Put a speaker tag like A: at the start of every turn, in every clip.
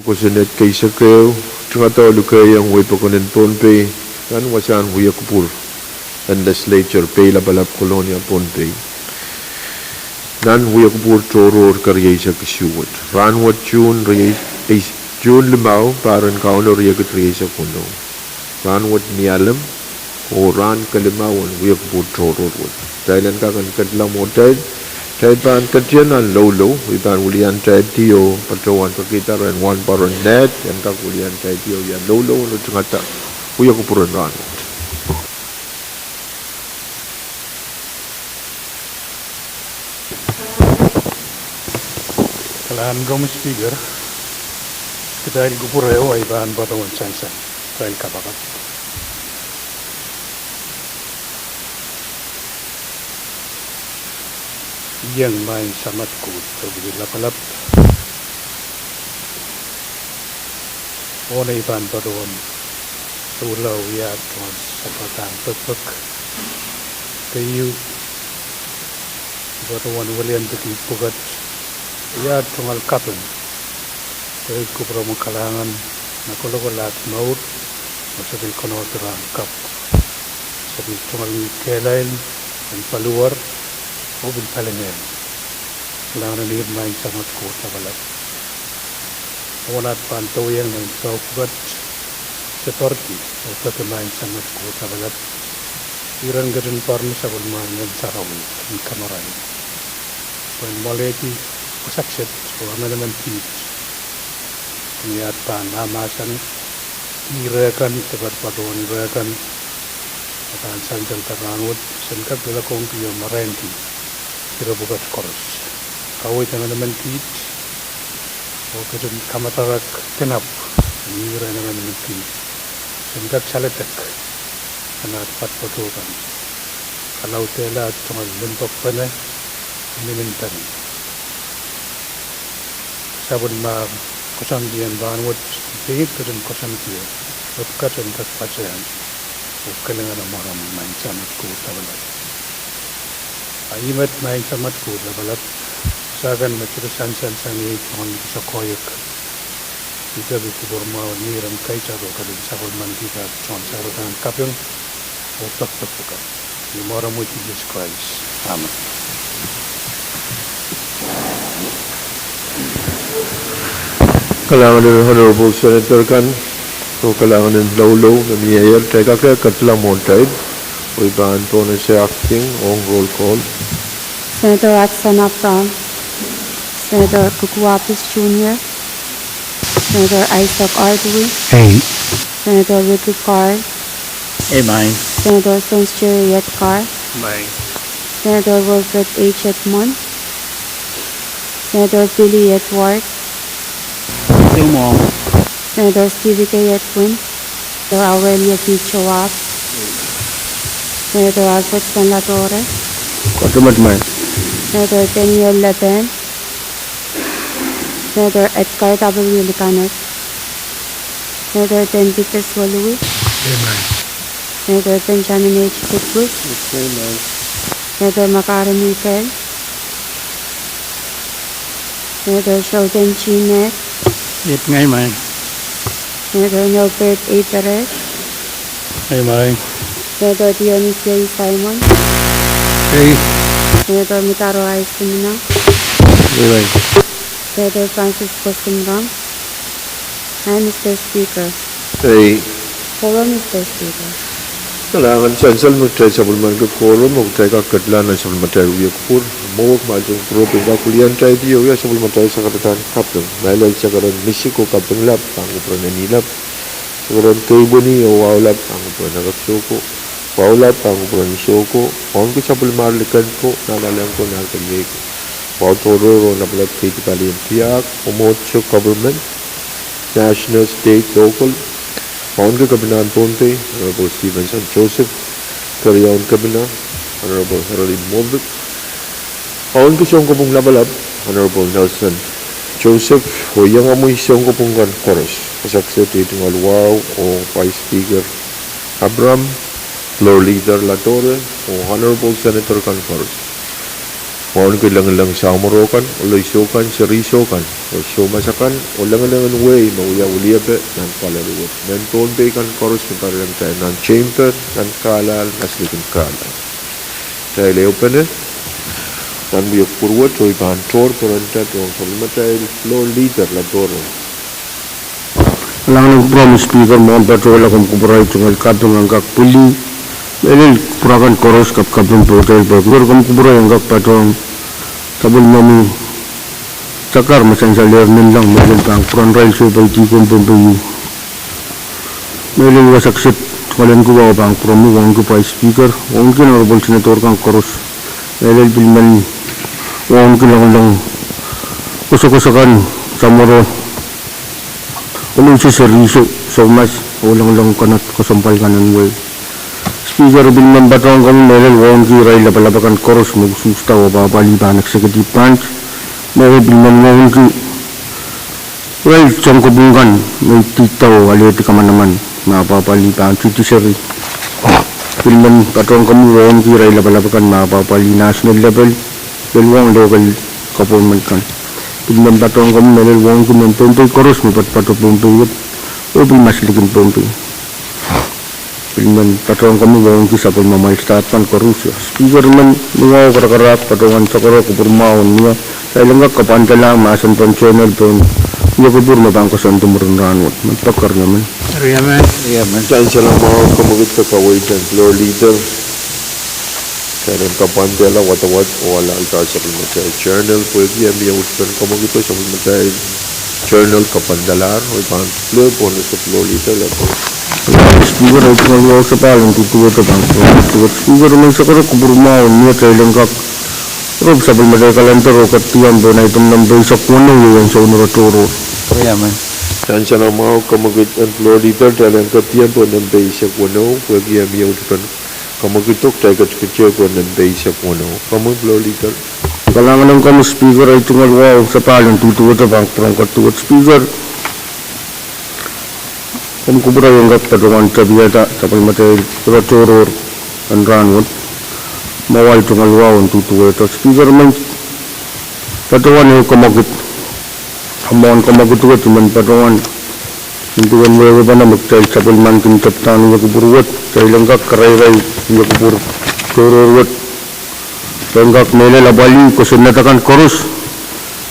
A: Kusinet kay Sakrew, tungataw lukay ang way pakunin Pohnpei, kan wasan huya kupur, and legislature pay labalap kolonia Pohnpei. Nan huya kupur toror karyay sa kisuwat. Ranwat June limaw, paran kauno riya katriyay sa kuno. Ranwat nialam, o ran kalimawan huya kupur toror wad. Dahilan ka kan kadlang mo Tayad pan katyan ang lolo, ipan ulian tayad tiyo, patrawan kakita rin one paron net, yan kak ulian tayad tiyo, yan lolo, no tsangata, uya ko puran ranot.
B: Kalahan gawin speaker, dahil gupureo ay bahan patawan sansan, dahil kabakat. Yang main samat ko terbilang lapalap. Ona iban padoon ulaw ya tuan sapatan pepek kayu padoon walian beti pugat ya tungal kapen kayu kupro makalangan nakologolat maut masabil kono terang kap sabil tungal kelain dan paluar mobil palengan kailangan nila main samat ko tabalat wanat pantau yang mencokubat seperti untuk main samat ko tabalat iran gadun parmi sabul main dan sarawi di kamarai when moleti pasakset o amanaman tit niat pan amasan irakan tepat paduan irakan akan sanjal terangut sengkap bila kongki yang merenti kira bukat koros. Kawai teman-teman kit, waktu kamatarak kenap, mira teman-teman kit, sengkak caletek, anak pat potokan. Kalau tela cuma lempak pana, minentan. Sabun mar kosan dian banwat, tingit kerja kosan dia, lepas sengkak pacaran, ukalengan amaram main sangat ku tabalat. Aimat main samat ko labalap sagan matrusan sangi on sa koyek ita bitu borma ni ram kai charo kadin sakol man kita chon saro kan kapyon o tak ka ni mora mo Jesus Christ amen.
A: Kailangan ng Honorable Senator kan, o kailangan ng lolo na mayor, teka kaya katlang mo tayo. Iban po na siya acting on roll call.
C: Senator Aksana Pram, Senator Kukuapis Jr., Senator Isaac Ardui,
B: Hey.
C: Senator Ricky Carr,
B: Hey, mine.
C: Senator Sonsjerry Carr,
B: Mine.
C: Senator Wilfred H. Edmond, Senator Billy Edward,
B: Mom.
C: Senator Stevie K. Edwin, Senator Aurelia P. Chawap, Senator Alfred San La Torre,
B: Kotumat mine.
C: Senator Daniel Leben, Senator Edgar W. Licanet, Senator Denvitas Walui,
B: Hey, mine.
C: Senator Benjamin H. Pitwood,
B: Hey, mine.
C: Senator Makara Mikel, Senator Sheldon G. Neck,
B: It ngay mine.
C: Senator Nelbert A. Perez,
B: Hey, mine.
C: Senator Dionisio E. Simon,
B: Hey.
C: Senator Mitaro I. Simina,
B: Hey, mine.
C: Senator Francis Simram, and Mr. Speaker.
A: Ay,
C: Hello, Mr. Speaker.
A: kailangan sansal mo tayo sa bulman ka koro, mo tayo kakadlan na sa bulman tayo uya kupur, mawag majong propin ka kulian tayo diyo, ya sa bulman tayo sa katatan kapeng, nailay sa karan Mexico kapeng lap, ang upra na nilap, sa karan Kaibuni o wawlap, ang upra na kapsoko, wawlap, ang upra na soko, on ko sa bulman likan ko, nalalang ko na kanyay ko. Wow Tororo na palat kay Tikalian Tiyak, Umocho Government, National, State, Local, Paun ka Kabinaan Pohnpei, Honorable Stevenson Joseph, Karyaon Kabina, Honorable Harold Molduk, Paun ka siyong kupong labalab, Honorable Nelson Joseph, Huyang amoy siyong kupong kan Koros, kasaksa titing alwaw o Vice Speaker Abram, Floor Leader La Torre, o Honorable Senator kan Koros. Mohon ke lang sa morokan, ulay sokan, serisokan, o so masakan, o lang way, mauya ulia pe, nan palaluwat. Nan ton pe kan koros ng karilang tayo, nan chamber, nan kalal, naslikin kalal. Tayo leo pe ne, nan biyok purwat, so ipahan tor, peranta, tuwang salma tayo, floor leader, la toro.
D: Alang promise speaker mohon patrol akong kuburay tungal katong anggak puli melil purakan koros kap kapung hotel bagur kam kuburay anggak patong tabul mami cakar macam salir lang melil tang puran rail so bay tikon pempuyu melil wasak sit kalian ku bawa bang promo wang ku pai speaker mungkin honorable senator kang koros melil bilman wang lang kusok-kusokan samoro ulung si seriso so mas ulang kanat kasampal kanan way speaker bilman batong kami melel wong ki ray labalabakan koros magsusta o babali banak executive branch melel bilman wong ki well chong kubungan may titaw aliti ka man naman mapapali pa ang judiciary bilman batong kami wong ki ray labalabakan mapapali national level bilwang local government kan bilman batong kami melel wong ki mentontoy koros mapat pumpuyot o bilmaslikin pumpuy bilman patong kami wong ki sapol mamalstatan koros speaker man mga karakarak patongan sakaro kupurmaon niya sa ilanggak kapantala masan pensional pun niya kupur mabangkasan tumurun ranwat magpakar naman
B: Riyaman.
A: Diyan siya lang mga kamagit kakaway dyan, floor leader. Kailan kapantala, watawat, wala alta sa pagmatay. Journal, pwede yan, may uspan kamagito sa pagmatay. Journal, kapandalar, o ibang floor po na sa floor leader.
D: speaker ay tumagawa sa palang tutuwa sa bangko speaker man sa karo kupurmaon niya sa ilanggak rob sapol maday kalantar o katiyan ba na itong nambay sa kuno yung sa unuraturo
B: Riyaman.
A: Diyan siya lang mga kamagit ang floor leader, dahil ang katiyan po ng base sa kuno, pwede yan, may uspan kamagitok, tayo katkatya po ng base sa kuno. Kamag floor leader.
D: kalangan ng kamo speaker ay tumagawa sa palang tutuwa sa bangko speaker kung kubra yung gap tatungan sa biyata tapos matay unuraturo ang ranwat mawal tumalwaw ang tutuwa ito speaker man patungan yung kamagit hamuan kamagit uwat man patungan hintuan wewe ba na magtay sa pulman kinitaptan yung kuburuwat sa ilanggak karay-ray yung kubur tururuwat ilanggak nila labali kusunatakan koros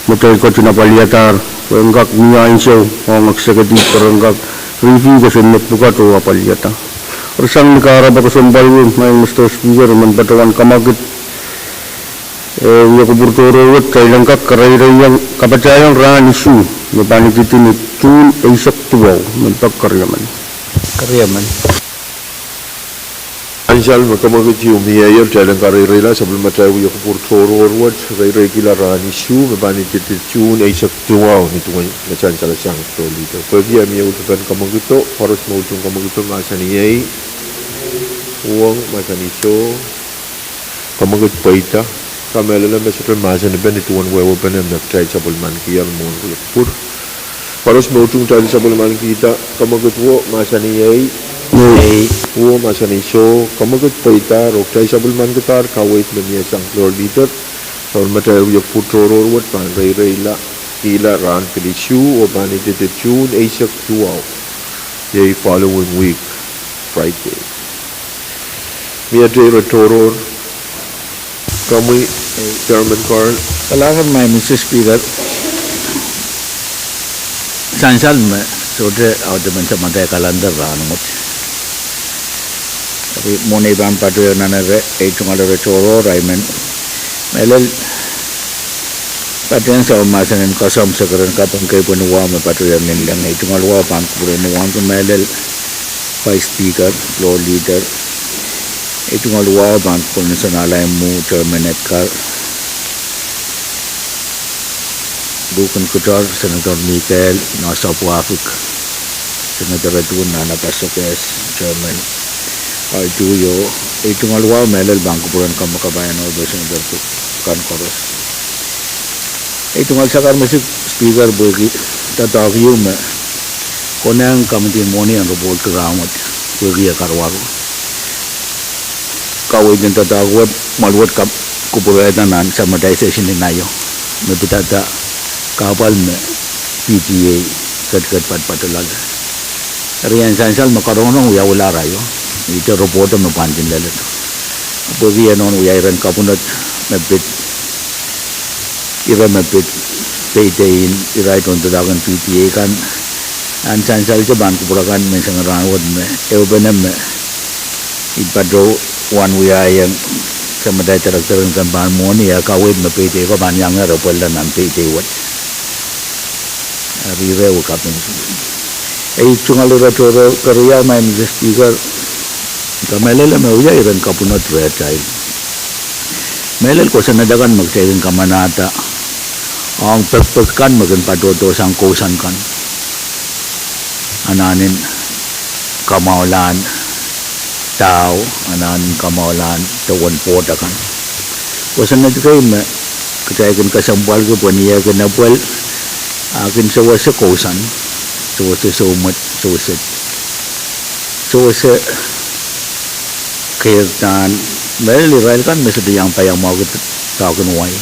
D: matay ko tinapaliatar ilanggak niyain siya ang magsagadik ilanggak review kusunat buka to apaliata Orsang nikaraba kusumbal yun may Mr. Speaker man patungan kamagit yung kuburturo uwat sa ilanggak karay-ray yung kapatayang raan isu mapanikitin ni tun isak tuwaw magpagkaryaman
B: Riyaman.
A: Ansyal makamagit yung mayor dahil ang karirila sa bulmatay yung kupurtoro orwat ray kilaran isu mapanikitin tun isak tuwaw nito nga chan sa lasang floor leader. Pwede yan may usapan kamagito paros mautong kamagito masa niyay uwang masa niso kamagit paita kamela lang sa masa ni benituan wewa pa na nagtay sa bulman kiyang mga kulapur paros mautong tayo sa bulman kita kamagit wo masa niyay wo masa niso kamagit paita roktay sa bulman kitar kawait na niya sang floor leader sa bulmatay yung putoro orwat pan ray la kila ran pilisyu o panitititun aisak tuwaw yay following week Friday Miyadre Retoror kami Chairman Carl
B: Kalakan may Mr. Speaker. Sansal me sodre audaman sa matay kalendar ranot. Tapi money ban patu yang nanare tungal Retoror Rayman melel patu yang sa masanin kasam sakaran kapang kay punuwa me patu yang nilang tungal wa pan punuwa ko melel Vice Speaker Floor Leader itong alwa ban po na sanalay mo Chairman Edgar Bukan Kutar Senator Michael Nasa Puafik Senator Edwin Nana Pasokes Chairman Arjuyo itong alwa melel bangko puran kamakabayan o Senator Kan Koros itong alsakar masik Speaker Bogi tatawag me konang kamitin moni ang robot kagamot Bogi Karwaro kaway din tatawag maluwat
E: kuburetanan sanitization inayo mebitata kapal me PTA kat patulal rian sansal makaronong uya wala rayo ito report me panjin lelet bagi anon uya iran kapunat mebit ira mebit PTA irai ton dagan PTA kan an sansal jaban kuburakan me sangaran wad me eubenem me ipadro one uya yang sama dai tarak-tarak kan bahan moni ya kawin me PT ko ban yang ara pala nan PT wat ari rew kapin ei chungal ro toro kariya main speaker kamelele me uya iran kapunot re chai melel ko sanadagan magsayin kamanata ang pagpagkan magan padodo sang kosan kan ananin kamaulan tao anan kamawalan tawan poda kan wasan na kay me kaya kan kasambal ko paniya kan napal akin sa wasa kosan sa wasa sumat sa wasa kirtan mel Israel kan mesa yang payang mau kita tahu kan wai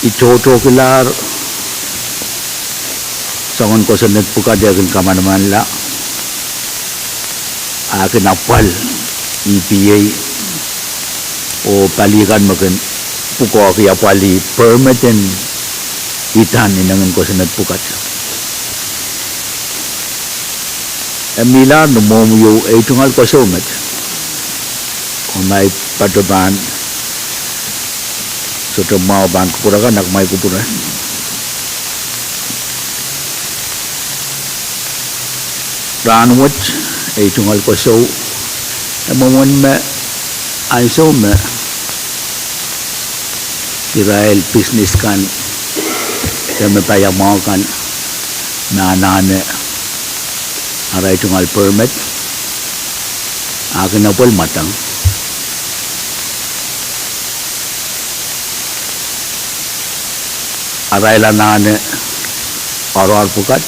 E: ito kelar sangon ko sanad puka dia kan kaman-man la akin apal EPA o palikan makan puko kaya pali permiten itan inangan ko sanad pukat emila no momuyo ay tungal ko sumat kung may patuban so mau ban kupurakan nak may kupuran ranwat ay tungal ko so emamon me ay so me Israel business kan kami payamaw kan na nane aray tungal permit akin na pol matang aray la nane or pukat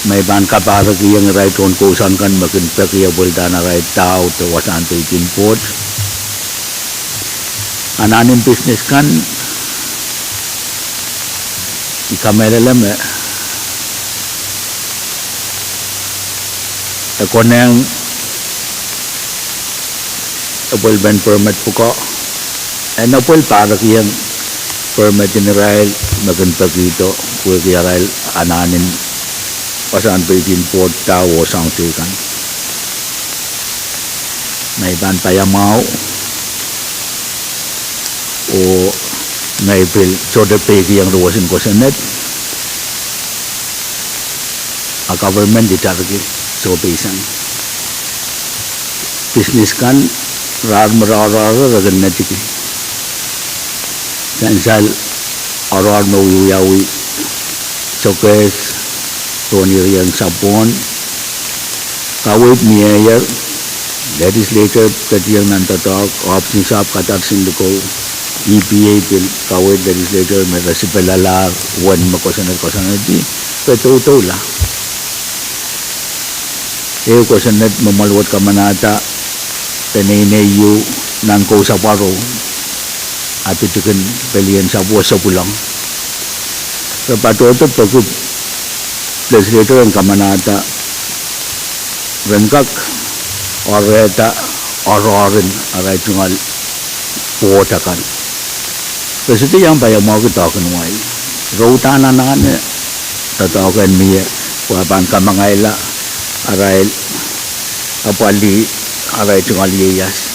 E: may ban kapara kiyang right on kosan kan makin pakiya bulda na right tao to wasan to import ananin business kan ikamelele me ekoneng apol ban permit puko enapol para kiyang permit general makin pakito kuya kiyarail ananin pasan pagin port tao sang tikan may ban payamaw o may pil soda pegi yang ruwasin ko sa net a government ditargi so pisan business kan rar marara ragan na tiki kansal arar no yawi chokes Tony Rian Sapon kawit mayor legislator katiyang nantatak option sap katar sindiko EPA bill kawit legislator may rasipalalar wan makosanat di peto la kosanat mamalwat kamanata teneneyu nang ko sa paro at itikan pelian sa buwas sa pulang kapatotot pagkup legislator yang kamanata rengkak oreta ororin arai tungal puotakan Kasi yang bayar mau kita akan wai. Rautan anak-anak tataw kan miya wapan ka mangaila aray apali aray tungaliyas.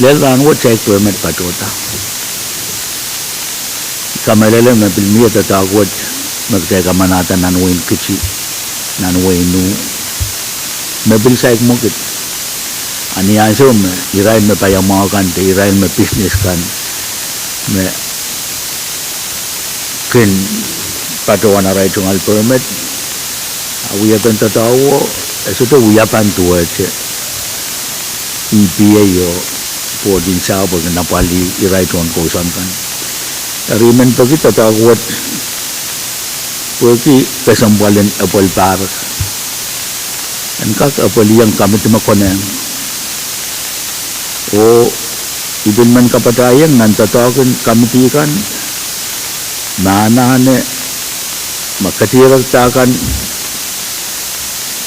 E: Lelan wo check permit patota. Kamalele na bilmiya tatawad magteka manata nanwain kichi nanwain nu mabil sa ikmukit. Ani aso me irain me payamaw kan te irain me business kan me kin patuan aray tungal permit awiyapan tatawo esuto uyapan tuwa che EPA yo po din sa pag napali iray tuan kosan kan rimen pagi tatawat pagi kesambalan apol par Engkak apaliyang kami tumakonan. O ibin man kapatayang nantatawagan kami tikan manane makatiragtakan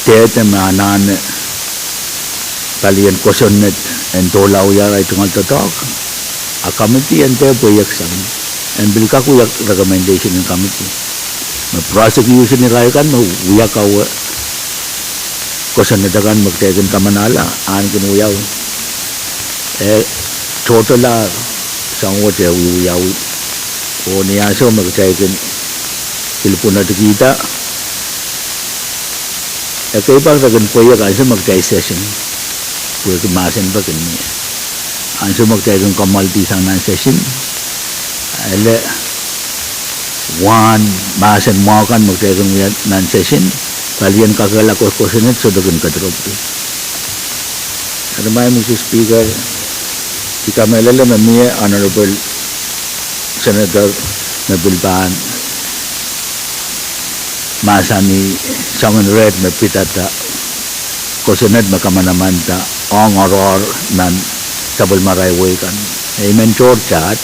E: tete manane kalian kosonet entolaw yaray tungal tatak a committee and their proyection and bilkaku yak recommendation in committee ma prosecution ni rayakan ma uyakaw kosanetakan magtegen kamanala an kinuyaw total sangwa te uyaw o niya so magtegen Filipuna kita kay pang ragan proyek an so magtay session kuya kumasin pa kini an so magtegen kamalti sang nan session ele one masan mo kan magtegen nan session kalian kakala ko kosenet so dagan katropi adamay Mr. Speaker ikamelala mamiya Honorable Senator Nabil Ban masami sangon red mapitata kosenet makamanamanta ong oror nan sabul maraywe kan amen chorchat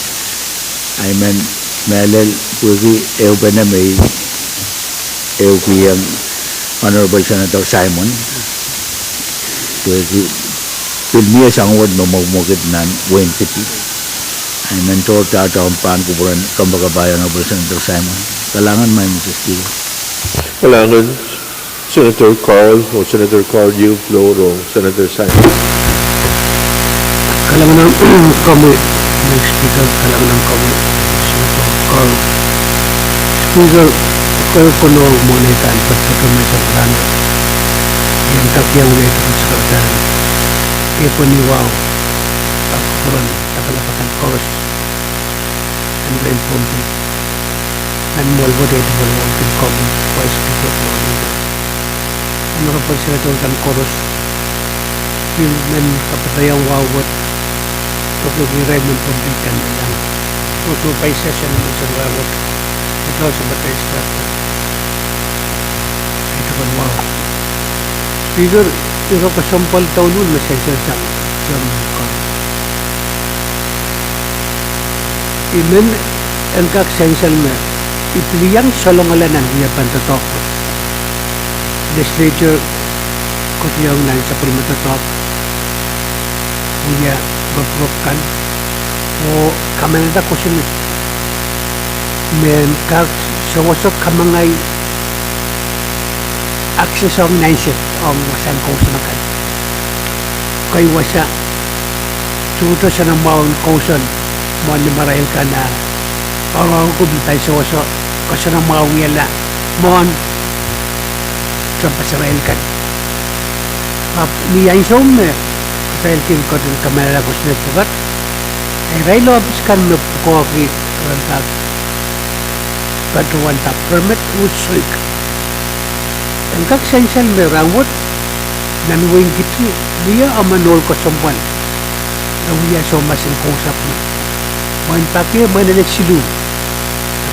E: amen melel kugi eubenamay eukiyang Honorable Senator Simon kugi pilmiya sangwad mamagmugit nan Wayne City ay mentor tata umpan kuburan kambagabayan Honorable Senator Simon kalangan may Mr. Speaker
A: Kailangan Senator Carl o Senator Carl U. Flor o Senator Simon.
B: Kailangan ng kami, Mr. Speaker, kailangan ng kami, Senator Carl. Speaker, kayo ko noong moneta ang pagkakamay sa plano. Yung takyang rito ng sekretary. Ipo niwaw, ang kukuran sa kalapatan Coast. And then Pompi. And Molvo dito mo lang ang kami, Vice Speaker po. Honorable Senator Kan Coros. Yung men kapatayang wawat. Kapag ni-Raymond Pompi kan lang. Tuto pa session naman sa wawat. Ito sa batay structure. Ito kan wow. Speaker, ito kasampal taon nun na session sa German Court. Imen ang kaksensal na ipiliyang salongalanan niya pantatok. Legislature kutiyang nan sa pulmatatok. Niya mapropkan o kamanada ko siya men kak sawasok kamangay access ang naisip ang wasan ko sa makan kay wasa tuto sa namawang kausan mo ni marahil ka na parang ko bitay sa waso kasi namawang yala mo sa pasarahil ka niya isom me kasahil kin ko din kamera ko sa nagpukat ay raylo abis kan me po ki rantak patuwan tak permit usik ang kaksensal me rawat nan wing gitu dia amanol ko sampan na wiya so masin kusap na main pakai mana nak silu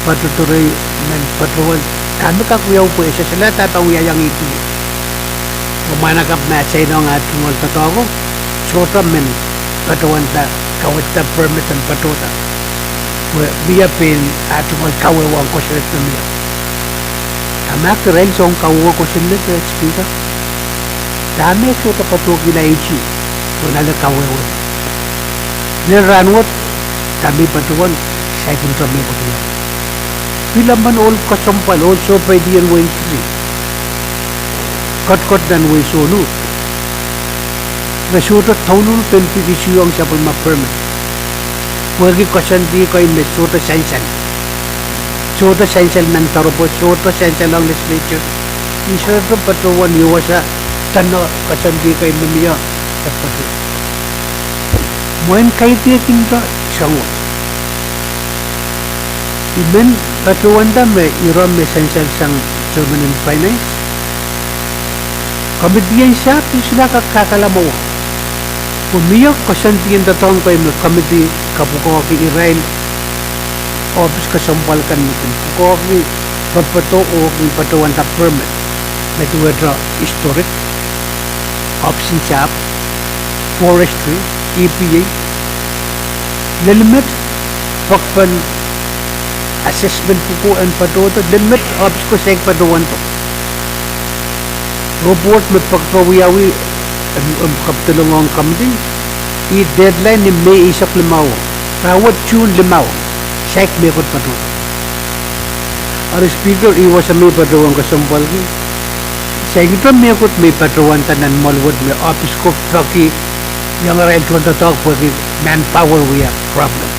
B: patuturay man patuwan kami kakuyaw po isa sila tatawiya yang itu umanakap na sa ino nga tungol tatawa sota men patuwan ta kawit ta permit ang patuta biya pin atungol kawawang ko siya na miya kami akirel song kawawa ko siya na speaker dami so tapatog na ichi kung nagakawawa niranwat kami patuwan sa ikong kami ko siya pilaman all kasampal also pwede yan way 3 kot dan way solo nasuta taunul penpikisyo ang sa pagma-permit wagi kasanti ko yung nasuta sansal suta sansal ng tarupo suta sansal ang legislature insuto patuwan iwasa tano kasanti ko yung namiya at patu muin kaiti kinto sangwa imen patuwan me iram me sansal sang German and Finance komedian siya sila kakakalabawa umiyak kasantiyan tatawang ko yung committee kapukaw ki Israel office kasampalkan natin pukaw ki papato o kung patuwan ta permit na tuwedra historic option chap, forestry, EPA, limit pakpan assessment puko and patuto, limit ops ko sa patuwan to. Report me pagpawiyawi kaptulungan kamdi, i deadline ni May isak limaw, rawat June limaw, sa may kot patuto. Ang speaker, iwas sa may patuwan kasampal ki, sa ito may kot may patuwan tanan malwad may office ko traki, yang rail to the talk for the manpower we have problem.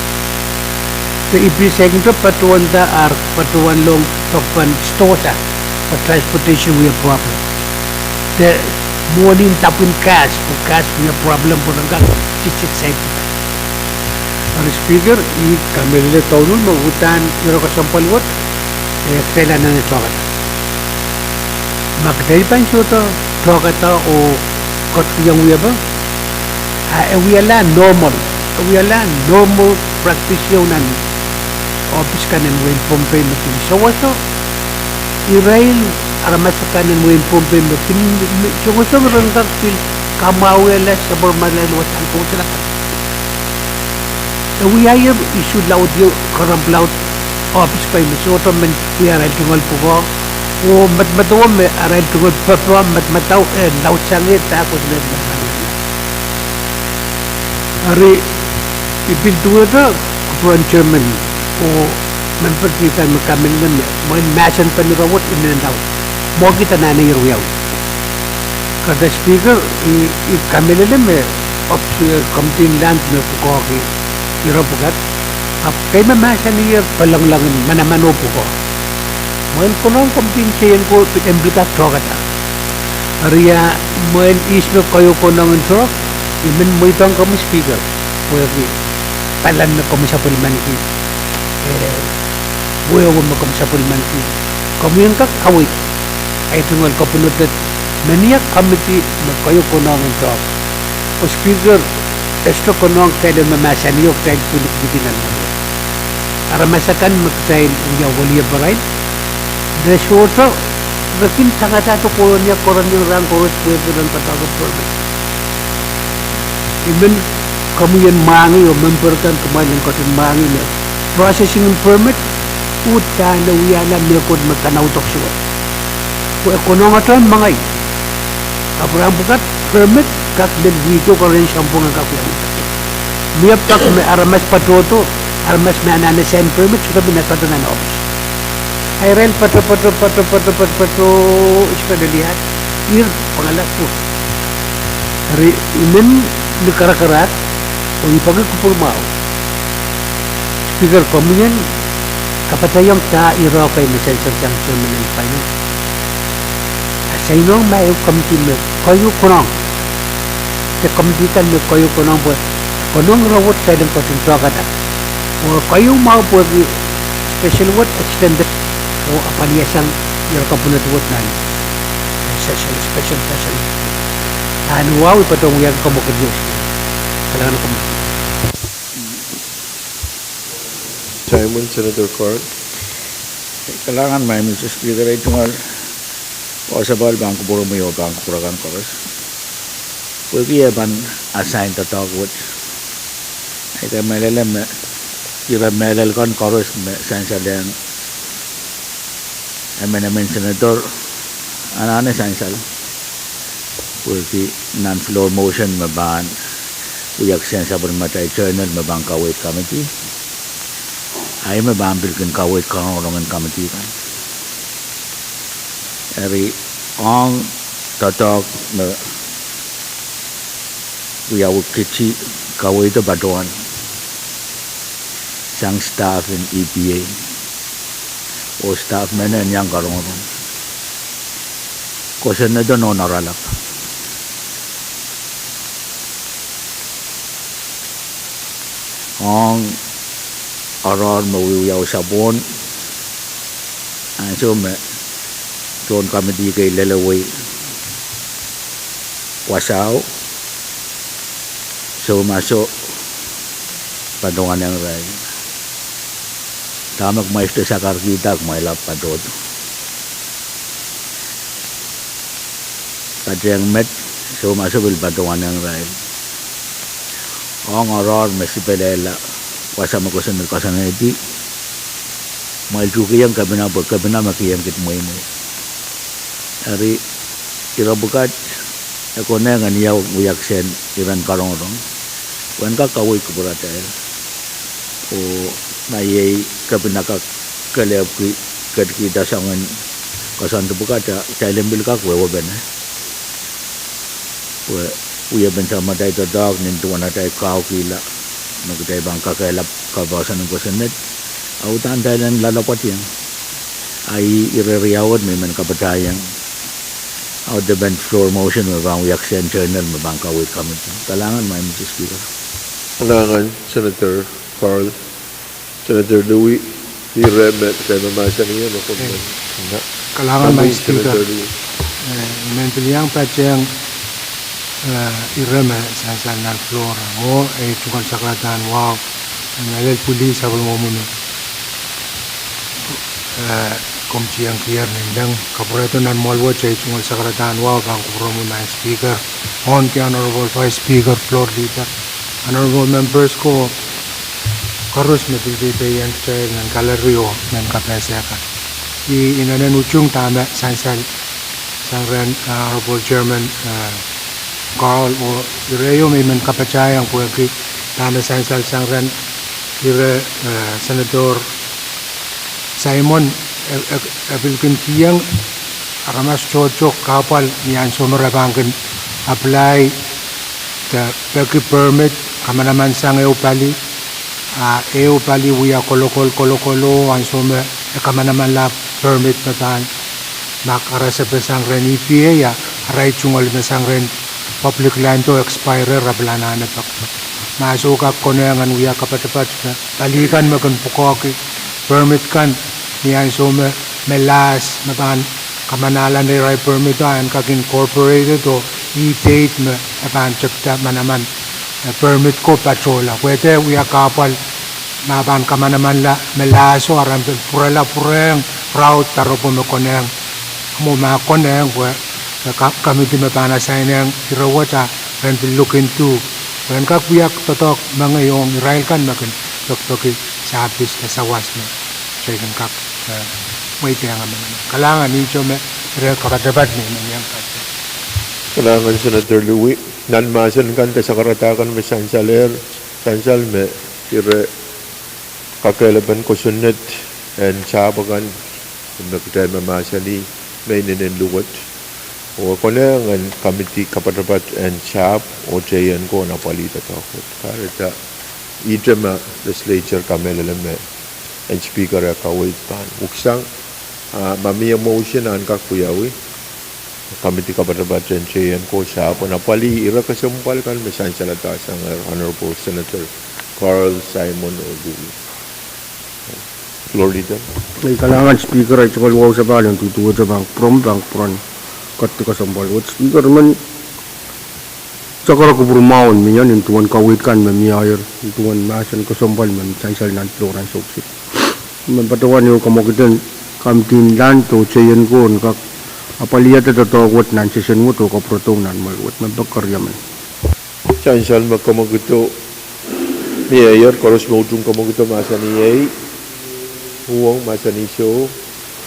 B: So if you say ito patuwan da ar patuwan long pagpan stosa for transportation we have problem. The morning tapin cash we have problem po ng gang chichit sa ito. Ang speaker i kamilile taunun magutan iro kasampalwat kailan na nito ka. Magdaipan siya ito ito o katuyang we have we are normal practice yun ng office ka ng Wayne Pompey Makin. So waso, i-rail aramasa ka ng Wayne Pompey Makin. So waso merangkak til kamawela sa bermalay luwasan kung sila ka. So we are issued laut yung karang laut office pa yung so ito man we are tungal po ko o matmatawa may aral tungal pa matmataw laut sangit ako sila na Ari ipintuwa na kupuan chairman o manpertikan magkamil na mga masan pa ni rawat iminandaw. Mo kita na na iruyaw. Kada speaker ikamil na of kamting land na pukoki irapugat. Kaya mamasan niya palanglangin manamano po ko. Mga kunong kamting siyan ko pitemblikat trokata. Ariya mga isme kayo kunong trok Iman mo itong kami speaker, pwede palan na kami sa pulman ki, buhay mo kami sa pulman ki. Kami yung kakawit, ay tungal kapunutat, maniyak kami ti magkayo ko na ang job. O speaker, esto ko na ang kailan mamasan niyo, kaya pulik bitinan mo. Aramasakan magkain ang yawali baray. Desoto, rakin sangat ko niya koran yung rang korot pwede ng patagap permit. Even kamu yang mangi o memperkan kemarin yang kau mangi na processing permit uta na uyana mekod magkanaw toksuwa. Kung ekonomatan mangay kaprang bukat permit kak den wito ko rin sampung ang kakuyan. Miyap tak may aramas patoto aramas may anana sign permit sudah binatato na office. Ay rel pato iska dilihat ir pangalat po. Imen Nekarat o ipagay ko pulmao. Speaker Communion, kapatayang ta iro kay Mesensor Junction ng Pino. Sa inong may kamti mo, kayo kunong. Sa kamtikan mo, kayo kunong po. Kunong rawat kayo ng pasintra ka na. O kayo mga po, special what extended o apaliyasang iro ka po natuwat na. Special session. Wow, ipatong yan ka mo ka Diyos. Kailangan ko mo.
A: Chairman, Senator Court.
E: Kailangan may Mr. Speaker ay tungal o sa bawal bang kupuro mo yung bang kupuragan koros. Pwede yaban assign to talk with. Ay tayo may lalam na kira may lalkan koros may sensor din. Ay may namin Senator anane sensor. Pwede non-floor motion mabahan uyak sensa bermatai channel mabang kawit committee ay mabang bilkin kawit kangorongan committee kan eri ang tatak na uyak kichi kawit batuan sang staff in EPA o staff menen yang karongoron kosen na doon naralap ang arar mawiyaw sabon ang sume doon kami di kay lalaway wasaw so masuk padungan yang ray tamak maestro sakar kita kumailap padod kadang met so masabil patuan yang lain ngoror mesipedela wasama ko sa nagkasanay di mahal juga yang kabina makiyang kit mo ari irabukat ako na nga niyaw uyaksen iran karong-rong wan ka kawoy ko berata o nayay kabina ka kalab kita sangan kasan tu buka ta cailen bil ka kwe waben uya ben sama dai to dog nin tu wana dai kau kila no dai bang ka kelap ka basan ko senet au tan thailand lalapat yang ai ireriawad may man kapatayang au the bench floor motion me bang uyak internal me bang ka wait kami talangan may Mr. Speaker
A: Kailangan Senator Carl, Senator Louie, di remet kay mamasa niya no kung
B: Kalangan may speaker.
A: Senator Louie.
B: Menteliang paceng ireme sa nan flora mo tukang saklatan wow ngalel pulis sabul mo muna kom chiang kier nindang kaporeto nan molwo chay tukang saklatan wow bang kupro mo na speaker on ki honorable vice speaker floor leader honorable members ko karus matibay yan chay ng kalario ng kapeseka inanen uchung tama sansal sangren honorable chairman Carl o ireyo may man kapachayang kuwagi tama sansal sangren ire Senator Simon abilkin kiyang aramas chochok kapal niyan sumarabangkan apply the peki permit kamanaman sang eupali uya kolokolo ang sume kamanaman la permit matan makarasa pesangren EPA ya aray chungol mesangren public land to expire rablana na pakto masuka konengan uya kapatapat balikan makan pukoki permit kan niyan sume melas matan kamanalan ni ray permit an kag incorporated to e-date me apan chakta manaman permit ko patrola pwede uya kapal maban kamanaman la melaso aram pureng proud taro po makoneng mo makoneng kami di mapana saineng irawata and will look into when ka kuyak totok mga yung Israel kan makin toktoki sa habis na sawas mo sa ikang kak may tiyang mga kalangan nicho me kakadabat ni yang kata
A: Kailangan Senator Louie, nanmasan kan sa karatakan may sansal me kire kakailaban ko sunod and sabagan magkatay mamasa ni may ninenluwat o konengan committee kapatapat and sap o jayan ko na palita takot karita idema legislature kamelalame and speaker ka wait pan uksang mamia motion an kakuyawi committee kapatapat and jayan ko sap na pali ira kasumpal kan mesan salata sang honorable Senator Carl Simon Oduwi floor leader
D: Ay kalangan speaker ay tsakal wow sa balang tutuwa sa bang pron katika sambal wat speaker man sakara ko burmaon minyan intuan kawit kan mamiayar intuan masan ko sambal man sansal nan floran soksit man patawan yo kamokitan kamtin dan to chayan ko kak apaliat ta to wat nan session mo to ko protong nan malwat man bakarya man
A: sansal makamagito mayor koros mo tung kamagito masani ay huwang masani show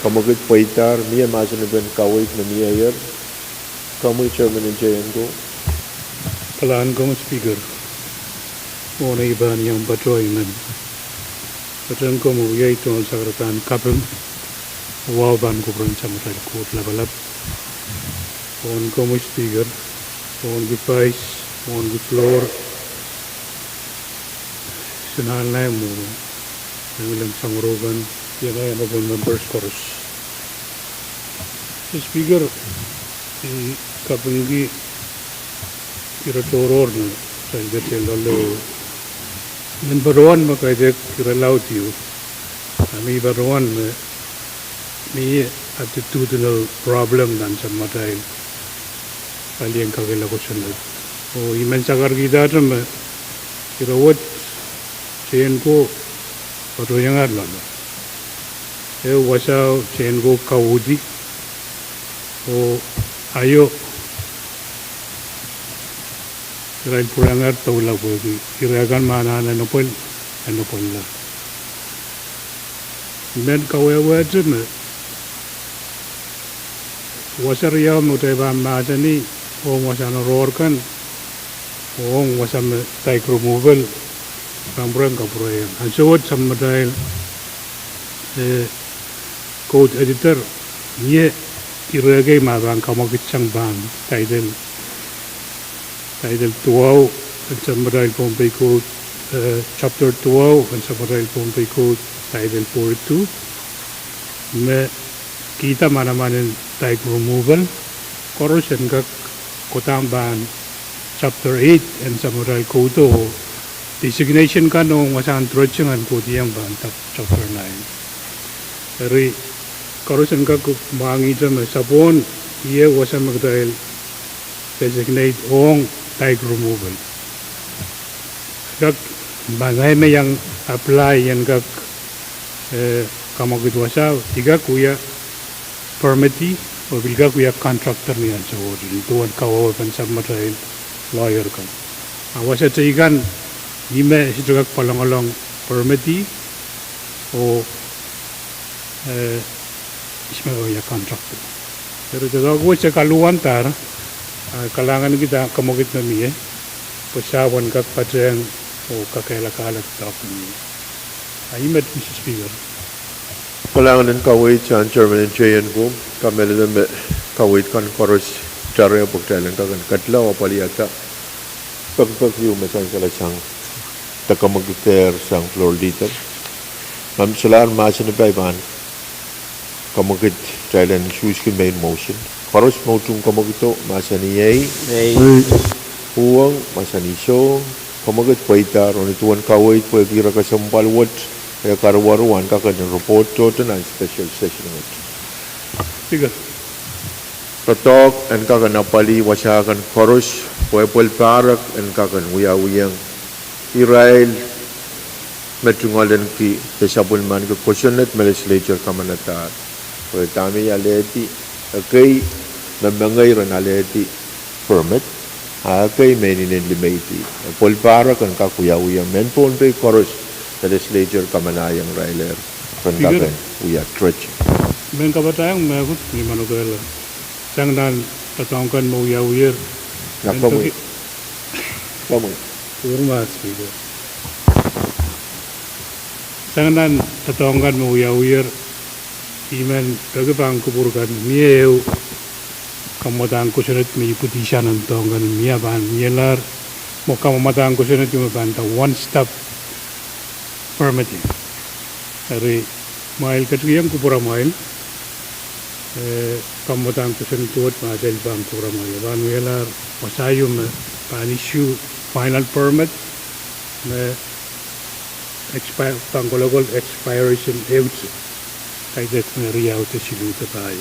A: kamagit paitar miya masani ben kawit na mayor kamu chairman and jayan ko
B: kalangan ko speaker o na iba niyang patroy man patron ko mo yay to sa karatan kapeng wawan ko pron sa matal court labalap on ko mo speaker on the vice on the floor sinahan na mo ng ilang sangurugan yan ay ano members chorus speaker kapenggi kira-kira na sa iba't lalo number one makaya kira-law tiyo kami baruan may attitudinal problem dan sa matay kali yang kagila ko sunod o iman sa kargida na kirawat chain ko pato yang adlan wasaw chain ko kawudi o ayo Israel pulangar taula bogi iragan mana na nopol la men kawewe jeme wasar ya muteba majani o wasana rorkan o wasam taik removal kambrang kaproyan ansawat samadail code editor ye iragay mabang kamagitsang ban title 12 and samadail pompey code chapter 12 and samadail pompey code title 42 me kita mana-mana taik removal corrosion ka kotamban chapter 8 and samurai koto designation ka nung wasan trochengan ko diyang ban chapter 9 ri corrosion ka mangi jam sabon ye wasan magdahil designate ong taik removal kak bagay may yang apply yan kak kamagit wasa tiga kuya permittee o bilga kuya contractor niyan sa wording tuwan kawawapan sa material lawyer kan awasa tigan ime situgak palong-along permittee o isma kuya contractor pero tagaw ko sa kaluan tar kalangan kita kamagit na miye pasawan kak patreng o kakailakalat tapon niya ayumet Mr. Speaker.
A: Kalangan kawit chan Chairman Jayan Gum kamelem kawit kan koros cara buktalan kan katla wa paliata pagpag yu mesan sala chang takamagiter sang floor leader mam salar masin bai ban kamagit Thailand shoes ki main motion koros motung kamagito masani yai huang masani show kamagit paitar oni tuan kawit pagkira ka sampal wat kaya karwaruan ka kan report to na special session ngot
B: Sige.
A: Tatok and ka kan napali wasakan koros pwepel parak and ka kan uyang Israel metungalan ki pesabun man ke questionet legislature kamanatar ko tami aleti kay namangai ran aleti permit kay meninen limaiti pol parak kan ka uyang men pon pe koros legislature kamanayang Railer Pandakan uya stretch
B: Men kabatayang megut ni manugala sang dan tatongkan mo uyawir
A: nakamoy
B: urmas Speaker sang dan tatongkan mo uyawir imen tagapang kuburkan miyew kamatang kusunat mi putisyan ang tongkan miyaban miyelar mo kamatang kusunat yung mabanta one stop permitting. Dari mail kecil kupura mail, kamutan kusen tuat macam bang kupura mail. Ban melar pasayum pan issue final permit, me expire pangkologol expiration date. Kaidet me riau te silu te pai.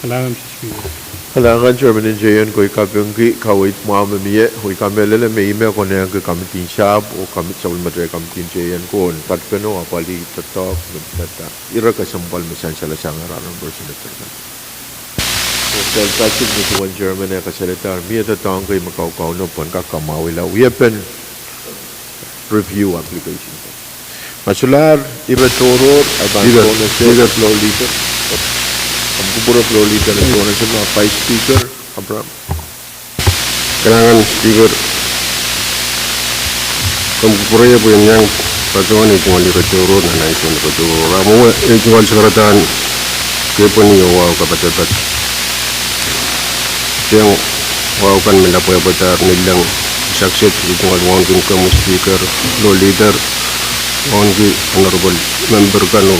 B: Kalangan Speaker.
A: Kalangan Chairman Jayan ko ikabungki kawit muam miye hui kamelele me ime ko ne ke kamitin sab o kamit sabul matre kamitin Jayan ko pat keno apali tatok tata ira ka sampal misan sala sangaran person ita Hotel Patrick ni tuan German ya kasalitar miye tatong kay makaukaw no pon ka kamawila weapon review application Masular iba toror abanto na sa floor leader Kupura floor leader na tuwan sa mga vice speaker Abraham
D: Kailangan speaker kupura ya po yang patuan itu wali kecuru na naikun kecuru ramu itu wali sekarang keponi wow kapatepat yang wow kan mendapat betar nilang sakset itu wali wangkin kamu speaker floor leader wangki honorable member kanu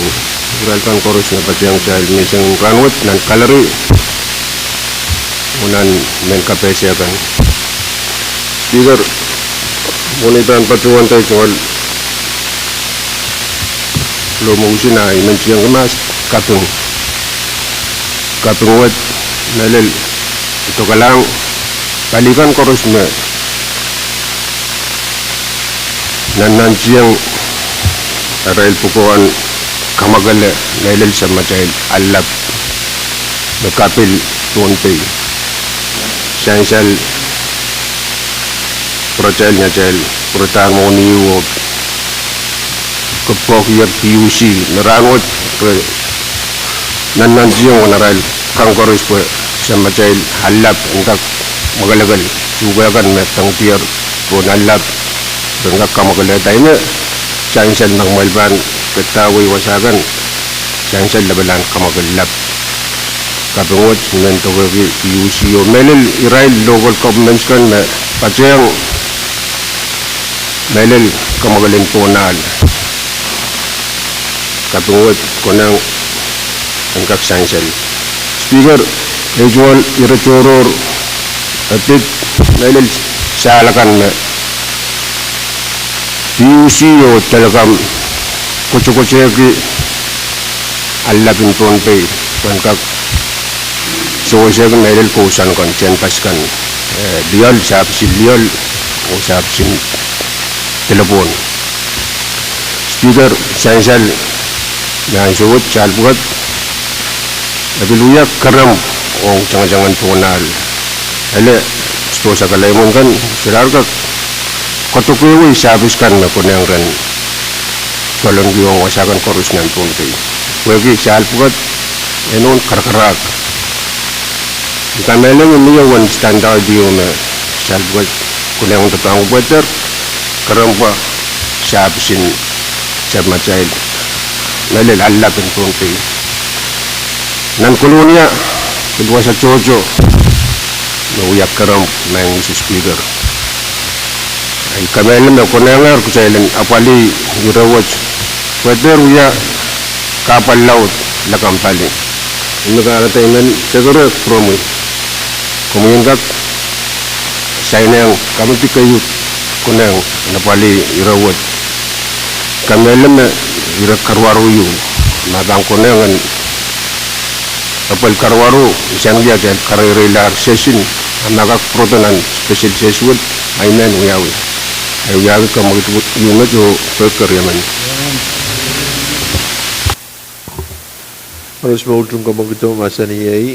D: Uralkan korus na pati ang child missing ranwat nan kalari unan men kapesya kan speaker unitan patuan tayo kung lumusin na iman siyang imas kapung wat nalil ito ka lang balikan korus na nan siyang arail pukuan kamagala nailal sa matay alap nakapil tuon pay siyang
F: protel nya tel protan mo niwo kapok yer PUC narangot nan jiyo naral kang koris po sa matel halap engkak magalagal juga kan metang tier po nalap engkak kamagalagal na chancel ng malban ketawi wasagan chancel labalan kamagalap kapungot mento ko PUC o melel irail local governments kan na pacheng melel kamagalin po nal kapungot konang engkak chancel speaker regional iratoror atit melel salakan na PUC o talagang kutsu-kutsu alapin tonpe kangkak sosya kan melel kusan kan centas kan lial sapsin lial o sapsin telepon speaker sansal yang suwat salbukat nabiluyak karam o jangan-jangan tunal hele stosa kalaimon kan sirarkak kotokuwi sabis kan na kunang ran tolong giwang wasakan korus nan tunti wagi salbukat enon karkarak kameleng niya wan standard diyo na salbukat kunang tatang weather karampa sabisin sa machail nalil alapin tunti nan kolonya kedua sa chojo na uyak karam ng speaker ay kameleng na kunangar kusailan apali yurawat weather uya kapal laut lakam tali nagkaratay man siguro promo kumuyengkak sainang kamuti kayo kunang napali irawat kamelem na ira karwaro yu nagang kunangan apal karwaro isang dia kel karirilar session anakak protonan special session ainan uyawi uyawi kamuti yunga jo pekerjaman
A: Harus maudung kamagito masani ay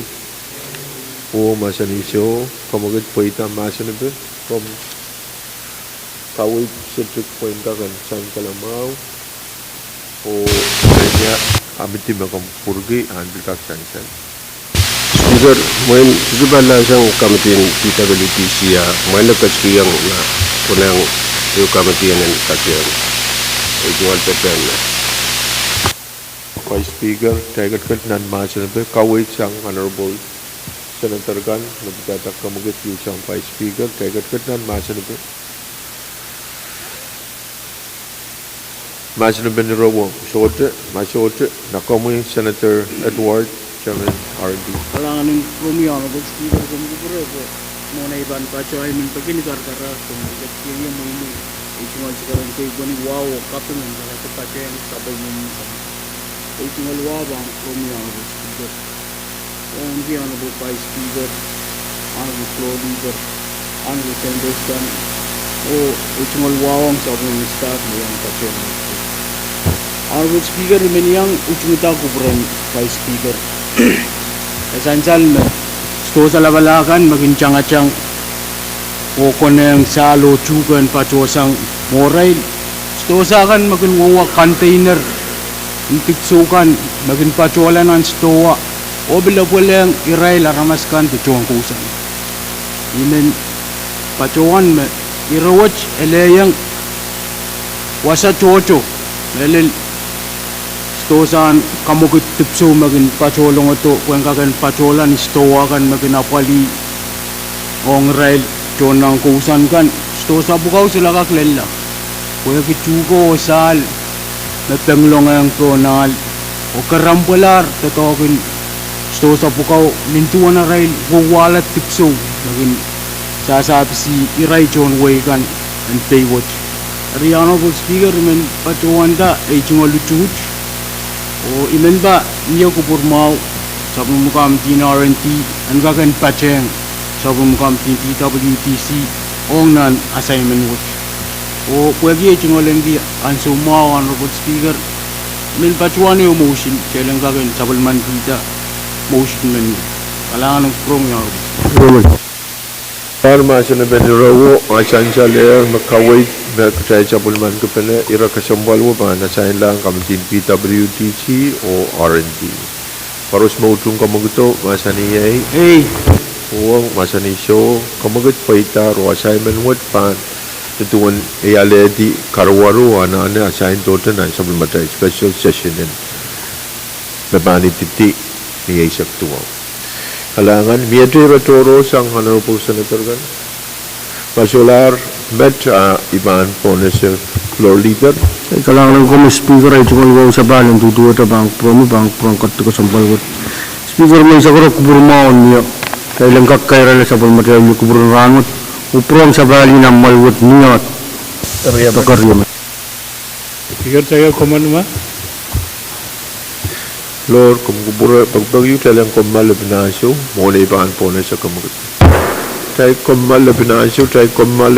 A: o masani siyo kamagit paita masani ba from Kawit Citric Point kakan San Kalamaw o kanya abiti makampurgi andil kak sansan
F: speaker main sejubala sang kamitin kita beliti sia main lekas yang na kunang yung kamitin yang kasih jual pepen
A: Vice Speaker Tiger Kat nan masani ba Kawit sang Honorable Senator Gan nagtatak kamagit yung sang Vice Speaker Tiger Kat nan masani ba Masani ba ni Robo Masote nakamu yung Senator Edward Chairman RD
B: Kailangan ng Romeo na speaker kung kupuro po muna iban pa siya ay min pagkini karkara kung nagkakiriya mo ini itungal sekarang kay gani wow kapin ng lahat pa siya yung sabay mo itungal wow bang Romeo na speaker kung di ano po pa speaker ano po floor leader ano po senators kan o itungal wow ang sabay mo staff mo yung pa siya ano po speaker meniyang ucumita kupuran pa speaker esansal na sto sa labalakan maginchang-achang o koneng salo chugan pachosang moray sto sa kan maginwawa container intiksukan magin pachola ng stowa o bilapuleng iray laramaskan pichuang kusan inen pachuan me irawach eleyang wasa chocho melil stosan kamukit tipso magin pacholong ito kung kagan pacholan stowa kan magin apali ong rail chon ng kusan kan stosa bukaw sila kaklela kung kichuko sal natanglong ang pronal o karampular tatawagin stosa bukaw lintuan na rail wawalat tipso magin sasabi si iray chon way kan and pay watch Ariano po speaker men pachuan da ay chungaluchut o imen ba niya ko purmaw sa pumukam TNRNT ang gagan pacheng sa pumukam TWTC ong nan assignment watch o pwede ay chungalengi ang sumaw ang robot speaker men pachuan yung motion kailang gagan sa palman kita motion men kailangan ng prong yung robot
A: Par macam ben rawo macam jaler makawai mek cai cabul man ke pene ira kesambal wo ban cain lang kam tin PWTG o R&D. Parus mau tung kamu gitu masa ni o masa ni show kamu gitu paita ro assignment wot pan tuan ale di karwaru ana assign total na sabul mata special session in bebani titik ni isak tuan. Halangan miadri ratoro sang honorable senator kan Pasolar bet iban pones floor leader
D: Kailangan ko may speaker ay tumal ko sa balan tutuwa ta bang prangkat ko sampal ko. Speaker may sa ko kubur maon niya. Kailang kakkaira la sa palmaterial yung kubur rangot. Uprong sa bali na malwat niya. Takarya.
B: Speaker saya komen mah.
A: Lord kumkubura pagbagyo talang komal binasyo mo na iban pones sa kamugot tay komal binasyo tay komal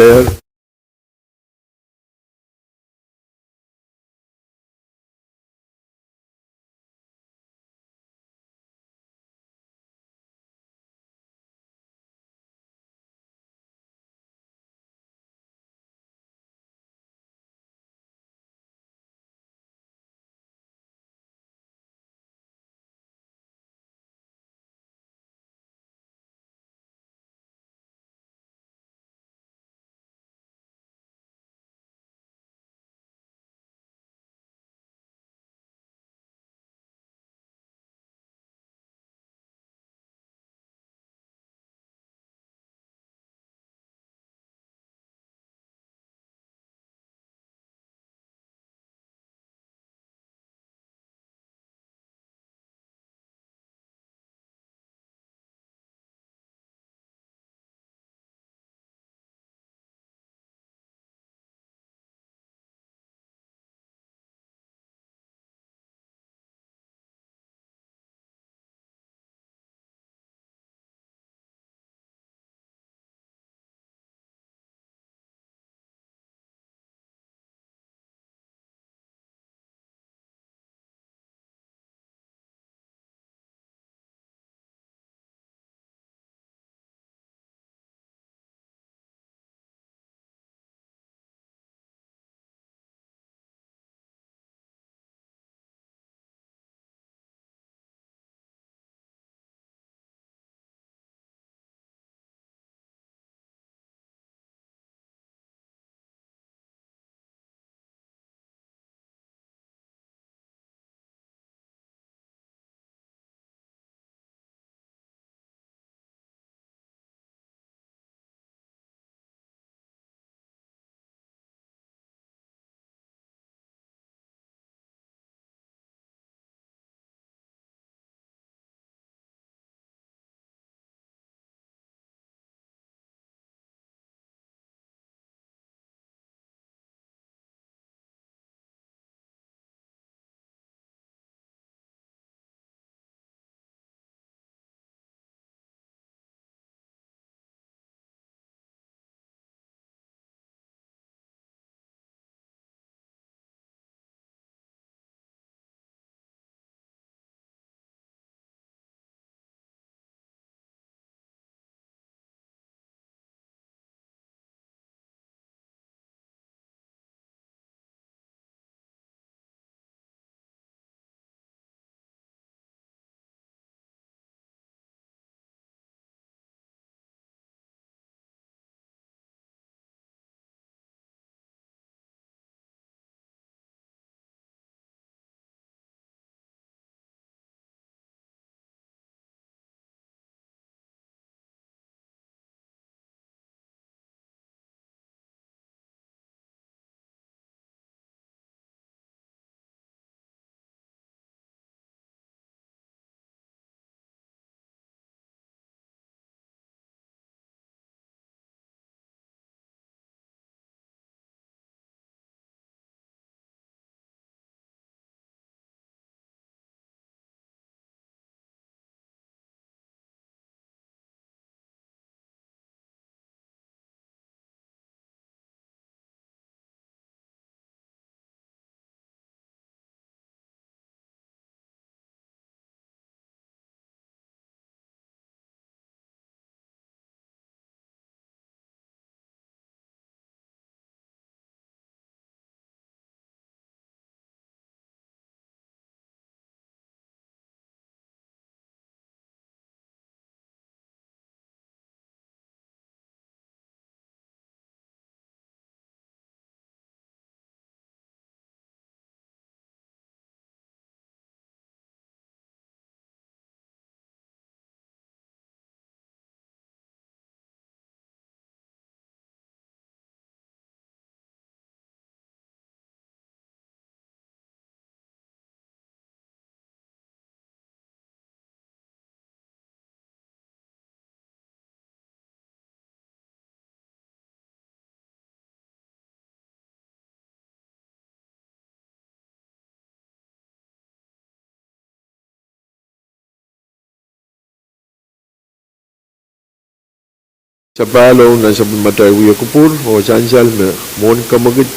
A: Sapalo na sa matay uya kupur o sansal me mon kamagit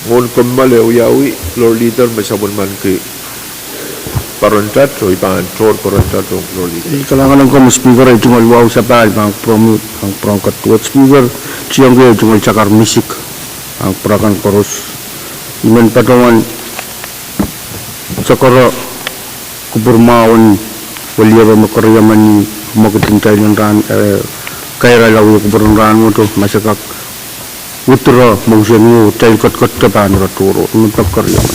A: mon kamale uyawi lord leader masabon man ke parontat o ipan tor parontat o lord leader.
D: Kalangan ko speaker ay tungal wow sa pal ang promote ang prangkat what speaker siyang gaya tungal cakar musik ang perakan koros iman patungan cakara kuburmaon waliya makaryaman makutintai ng ran kaya lawi kuburun ran mo to masakak utra mausyan tayo kat kapan raturo iman pagkaryaman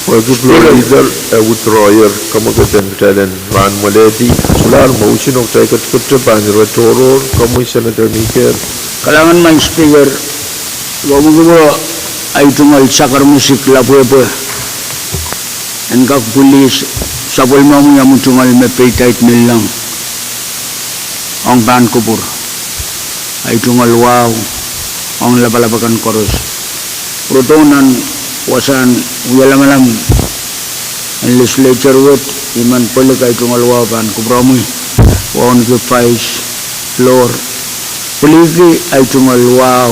A: Wajib lord leader utroyer kamagatan talen ran maledi sular mausin og tay kat pan ratoro kamu senator Miker
E: Kalangan man speaker, gawagawa ay tungal sakar musik lapu-lapu. Engkak pulis, sapol mo yang tungal me peitait nilang. Ang ban kupur. Ay tungal wow, ang lapalapakan koros. Protonan, wasan, uyalamalam. Ang legislature wet, iman pelik ay tungal wow ban kubramoy. Wawan kipais, floor. Peligi ay tungal wow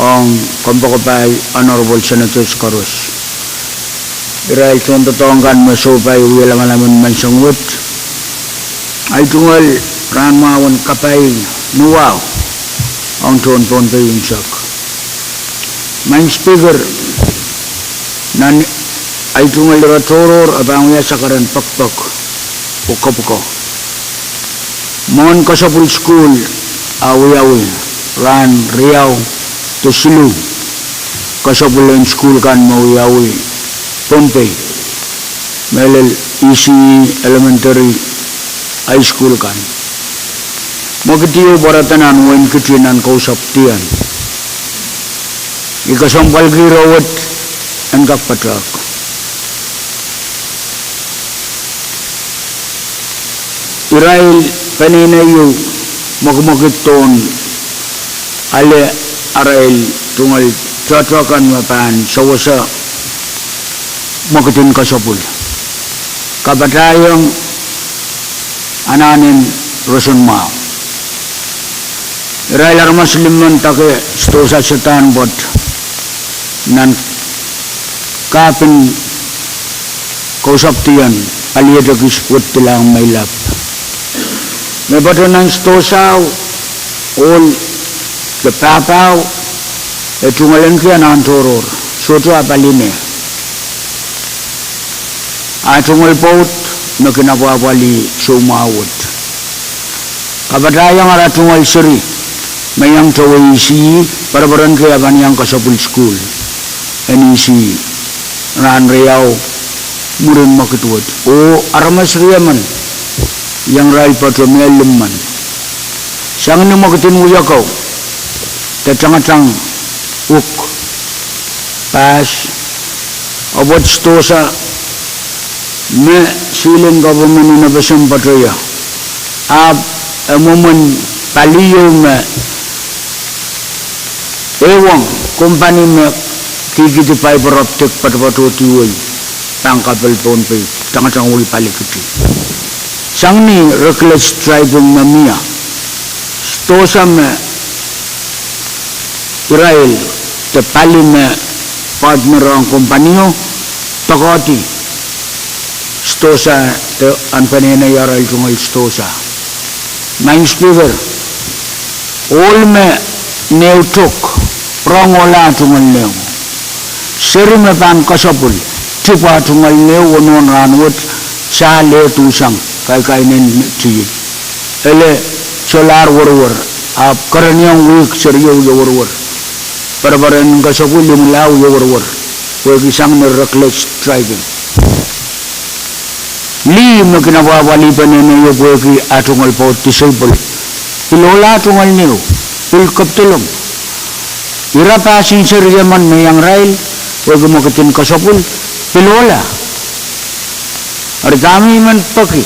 E: ang kompakapay Honorable Senator Scaros. Irail tuntutongkan masupay uyalamalaman mansangwit ay tungal ranmawan kapay nuwaw ang tuon-tuon pa yung sak. Main speaker nan ay tungal ratoror abang yasakaran pakpak ukapuko. Mon Kasapul School awi-awi ran Riau to Silu Kasapulan School kan mawi-awi Pompey Melel ECE Elementary High School kan magitiyo baratanan wen kitinan kausap tiyan ikasampal girawat ang kapatrak Irail kaninayo magmagiton ale arail tungal tatwakan mapan sawasa magitin kasapul kabatayang ananin Roson Mao irail armasliman take stosa setan bot nan kapin kausap tiyan aliyadagis put tilang mailap may bato ng stosaw all the papaw tungalan kaya ng toror soto apaline tungal pot na kinapapali sumawot kabatayang ara tungal siri mayang tawisi parabaran kaya kaniyang Kasapul School NEC ran Riau murin makituot o aramas riyaman yang rai patromel man sang ni makitin uyakaw tatang-atang uk pas abot stosa me siling government na basang patroya ab moment paliyo me ewang company me kikiti fiber optic patpatuti uy tangkapel ponpe tang-atang uy palikiti sang ni reckless driving na miya stosa me Irail te pali me partner ang kompanyo takoti stosa te anpanena Irail tungal stosa main speaker all me neutok prongola tungal neo seri me pan Kasapul tipa tungal neo wonon ranwot sa le tusang kai nen ti ele solar warwar ap karanyang week seriyo warwar parabaran Kasapul yung law warwar wag isang reckless driving li mo kinapapalipan nino yung wag atungal po disabled pilola atungal niyo pilkaptulong irapasin seriya man mayang rail wag mo katin Kasapul pilola Ardami man pagi,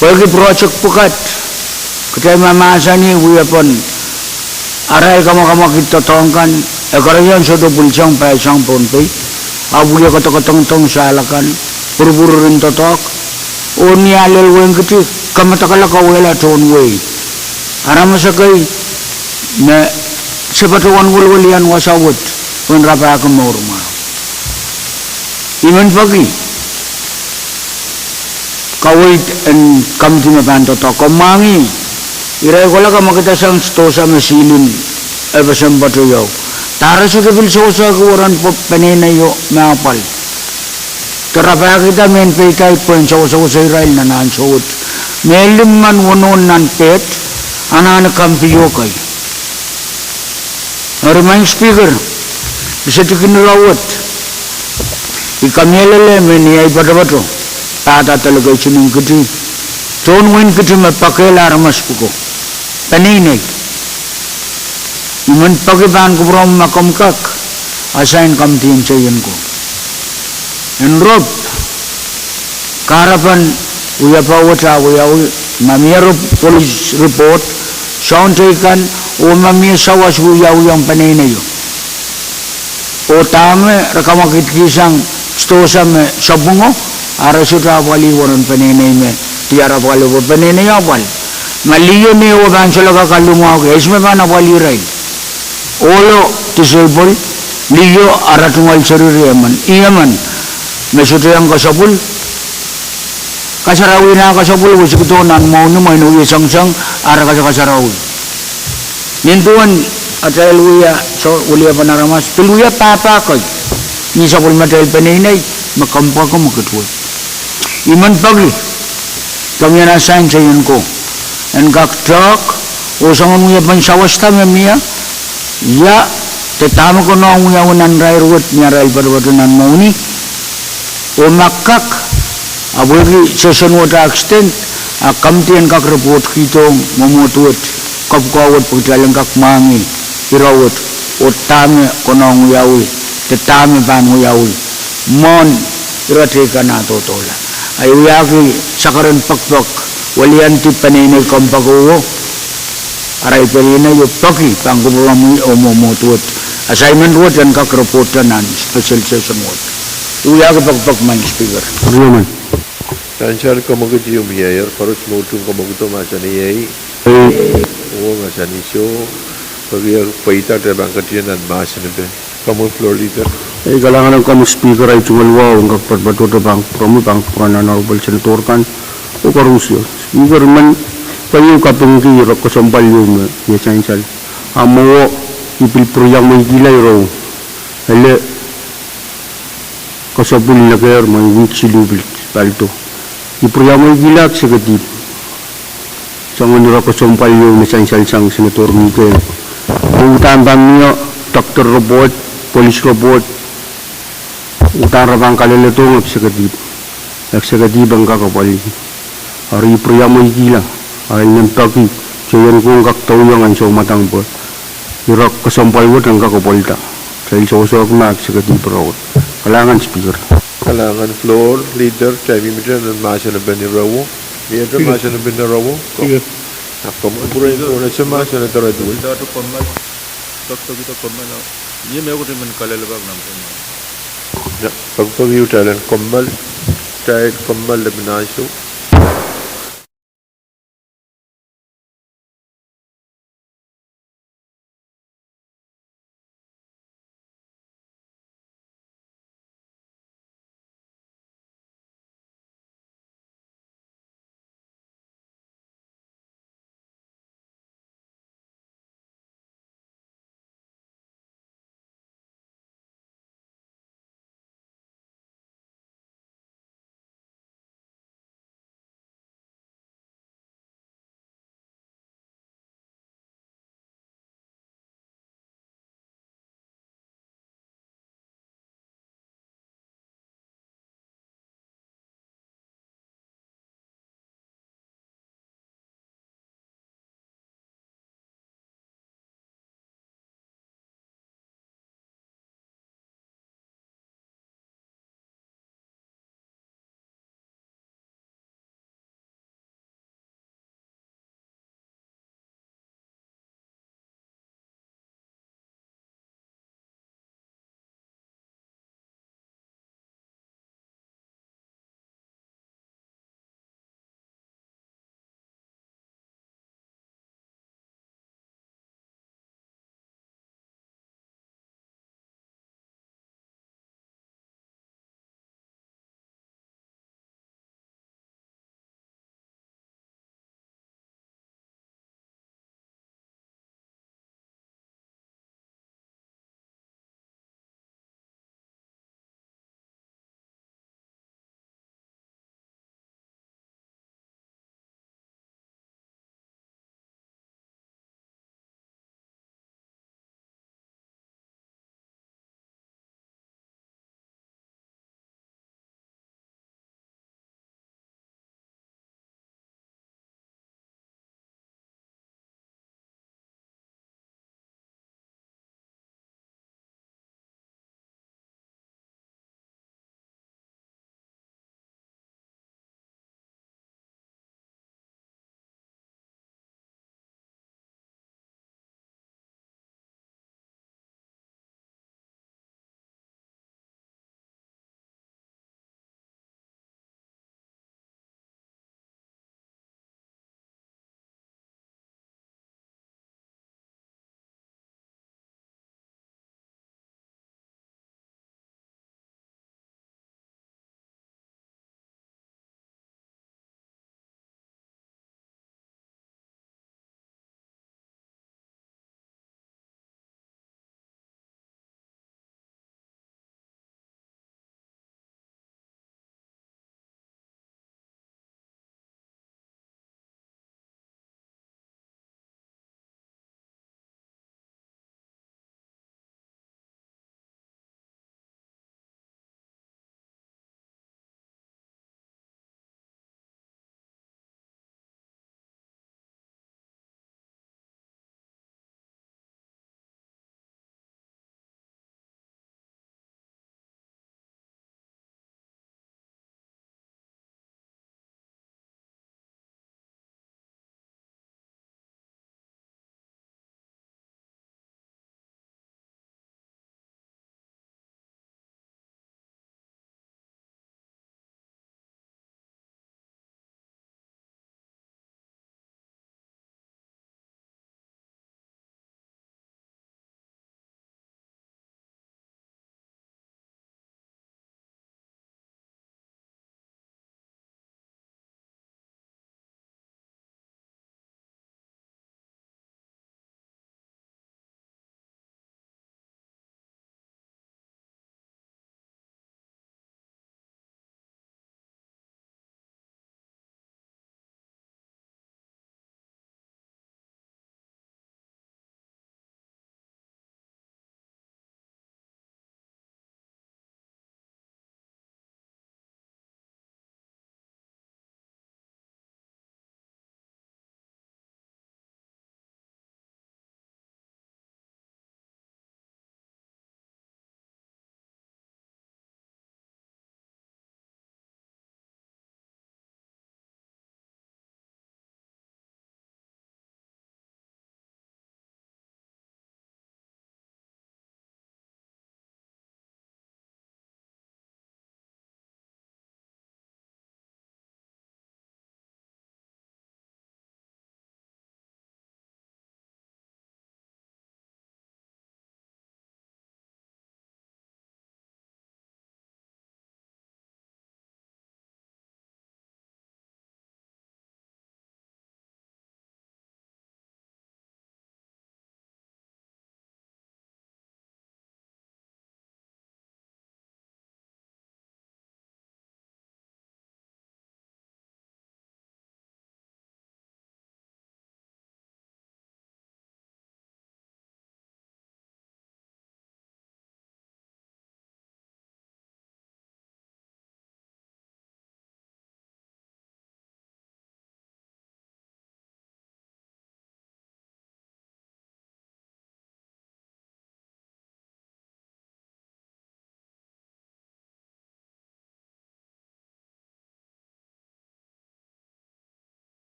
E: pagi project pukat, kita mamasa ni huyapon, aray kama kita tongkan, ekarayan sudah bulsang paisang ponpe, abuya kata tong salakan, buru-buru rin totok, o ni alel wen kiti kamatakala ka wela ton wei arama sakai na sepatu wan wal-walian wasawut wen rapa ka morma iman pagi kawait en kamti na panto to komangi irai kola ka makita sang stosa masilin ebasam batu yau tara suka bil sosa ko oran penena yo mapal terapa kita main pekai pun sosa Israel na nan sot melim man wonon nan pet anak kampi yo kai remain speaker bisa tikin rawat ikamyelele meni ay batu tata talaga sunung kiti ton wen kiti mapakela ramas puko penena iman pagiban ko brom makamkak asain kamtiin sayin ko enrop karapan uya pawata uya mamiyaro police report sound taken o mamiya sawas uya uyang panay na yun o tame rakamakit kisang stosa me sabungo ara sutra wali waran panay na yun tiara wali waran panay na yun maliyo ni o bansalaga kalungaw esme ba na wali rin olo disabled liyo aratungal sariri iyaman mesuto yang kasabul kasarawi na kasabul wasikuto nan mau ni may nuwi sang ara kasarawi nintuan atay luya so uliya panaramas piluya papa koy ni sabul matel peninay makampa ko makatwa iman pagi kami na sign sa yun ko and kaktak o sangan mo yapan sawasta memiya ya tetama ko na ang uyawanan rairwat niya rail parwatunan mauni o makak abogi session water extent kamtian kak report kitong mamutuat kapkawat pagtalang kak mangi irawat o tame ko na ang uyawi tetame pa ang uyawi mon irate ka na totola ay uyaki sakaran pakpak walian ti paninay kampakuwo aray perina yung pagi pangkubulang o mumutuat assignment wot yan kakreportanan special session wot uya ka pagpag man speaker
D: Riyaman.
A: Tansyar ka magkati yung mayor, parang smutong ka magkito masaniyay. Oo, masanisyo. Pag-iar paita tayo bang katiyanan masanib eh. Kamu floor leader.
D: Kalangan ng kamu speaker ay tumalwa ang kapatbato bang promo bang pananawal sentorkan o karusyo. Speaker man kayo kapungki ro ko sampal yung yasansal. Amo ipil proyang may gilay ro. Hele kasabul na kayo may week silubil palto. Iproyang may gilak sa gatip. Sangon ro ko sampal yung yasansal sang senator Miguel. Utan niyo doctor report, police report. Utan rabang kalalatong sa gatip. Sa gatip ang kakapal. Ari iproyang may gilak. Ay ng pagi, sayan kong kaktauyang ang sa matang po. Irak kasampal wot ang kakapalta. Dahil sa usok na sa katiparawot. Kalangan speaker.
A: Kalangan floor leader, tayo mimitan ng masanib ni Rawo. Miyadra masanib ni Rawo.
B: Sige.
A: Kamu pura itu orang semua sana teradul.
G: Datu komal, doktor kita komal. Ia mewah tu menkalai lebak nampak.
A: Ya, pag-pag-iw tayo kombal, tayo kombal lebih naso.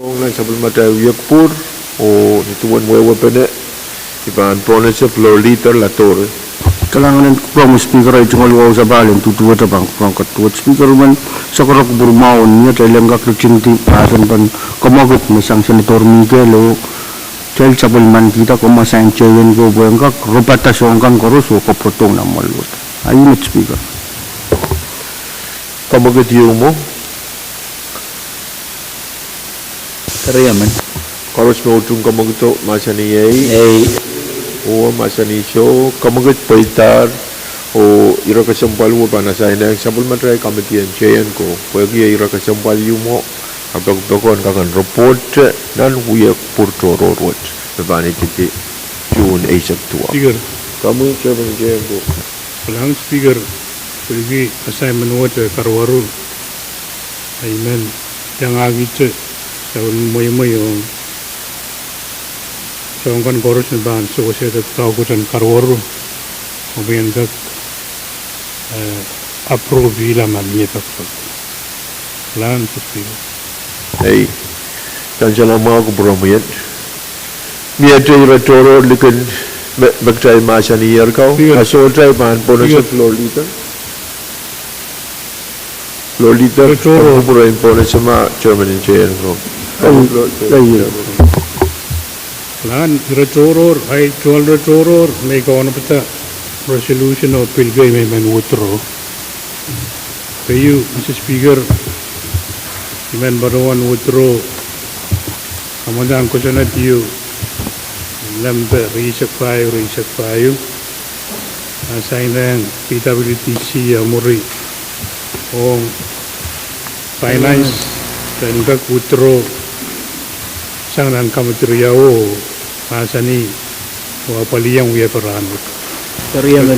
A: Ong na sabul mata wiyak pur o nituan wewe pene iban ponese floriter la torre.
D: Kalangan ng speaker ay tungal wa sa balen tutuwa ta bang katuwa speaker man sa korok burmaon niya taylang kakricinti asan pan komagot may sang senator Miguel o tel sabul man kita ko masain chewen go bueng kak rupata songkang koros o koprotong na malwot ayun speaker
A: Kamagat yung mo,
E: Kariyaman.
A: karos mo utung kamagto masani
E: Eh,
A: o masani show kamagat paitar o ira kasampal mo pa na sa inang sabul matray kamitian cheyan ko pagi ira kasampal yung mo abag dokon kakan report nan wiyak purto rorot bebani titi June 8
B: Speaker,
A: kamu chairman cheyan ko
B: Palang Speaker, pergi assignment water karwaru. Amen. Yang agit sa mo yung sa kan koros ni ban so kasi tao ko san karwaru. Obiyan ka approve ila man niya tapos. Palang Speaker.
A: hey tanjala mga kubramayan niya tayo retoro likan bagtay masani yer kau
B: Speaker.
A: aso try pan pono sa
B: Speaker.
A: Lolita
B: Retoro.
A: kamu pura impone sama chairman in chair ko
B: Lan retoror ay tual retoror may kawan pata resolution o pilgay may withdraw. Kayo Mr. Speaker iman barawan withdraw kamadaan ko sa natiyo lambe risak payo assign ng PWTC amuri o finance dan kag withdraw sang nan kamateriao masani wa paliyang wiya parano
E: Kariyaman.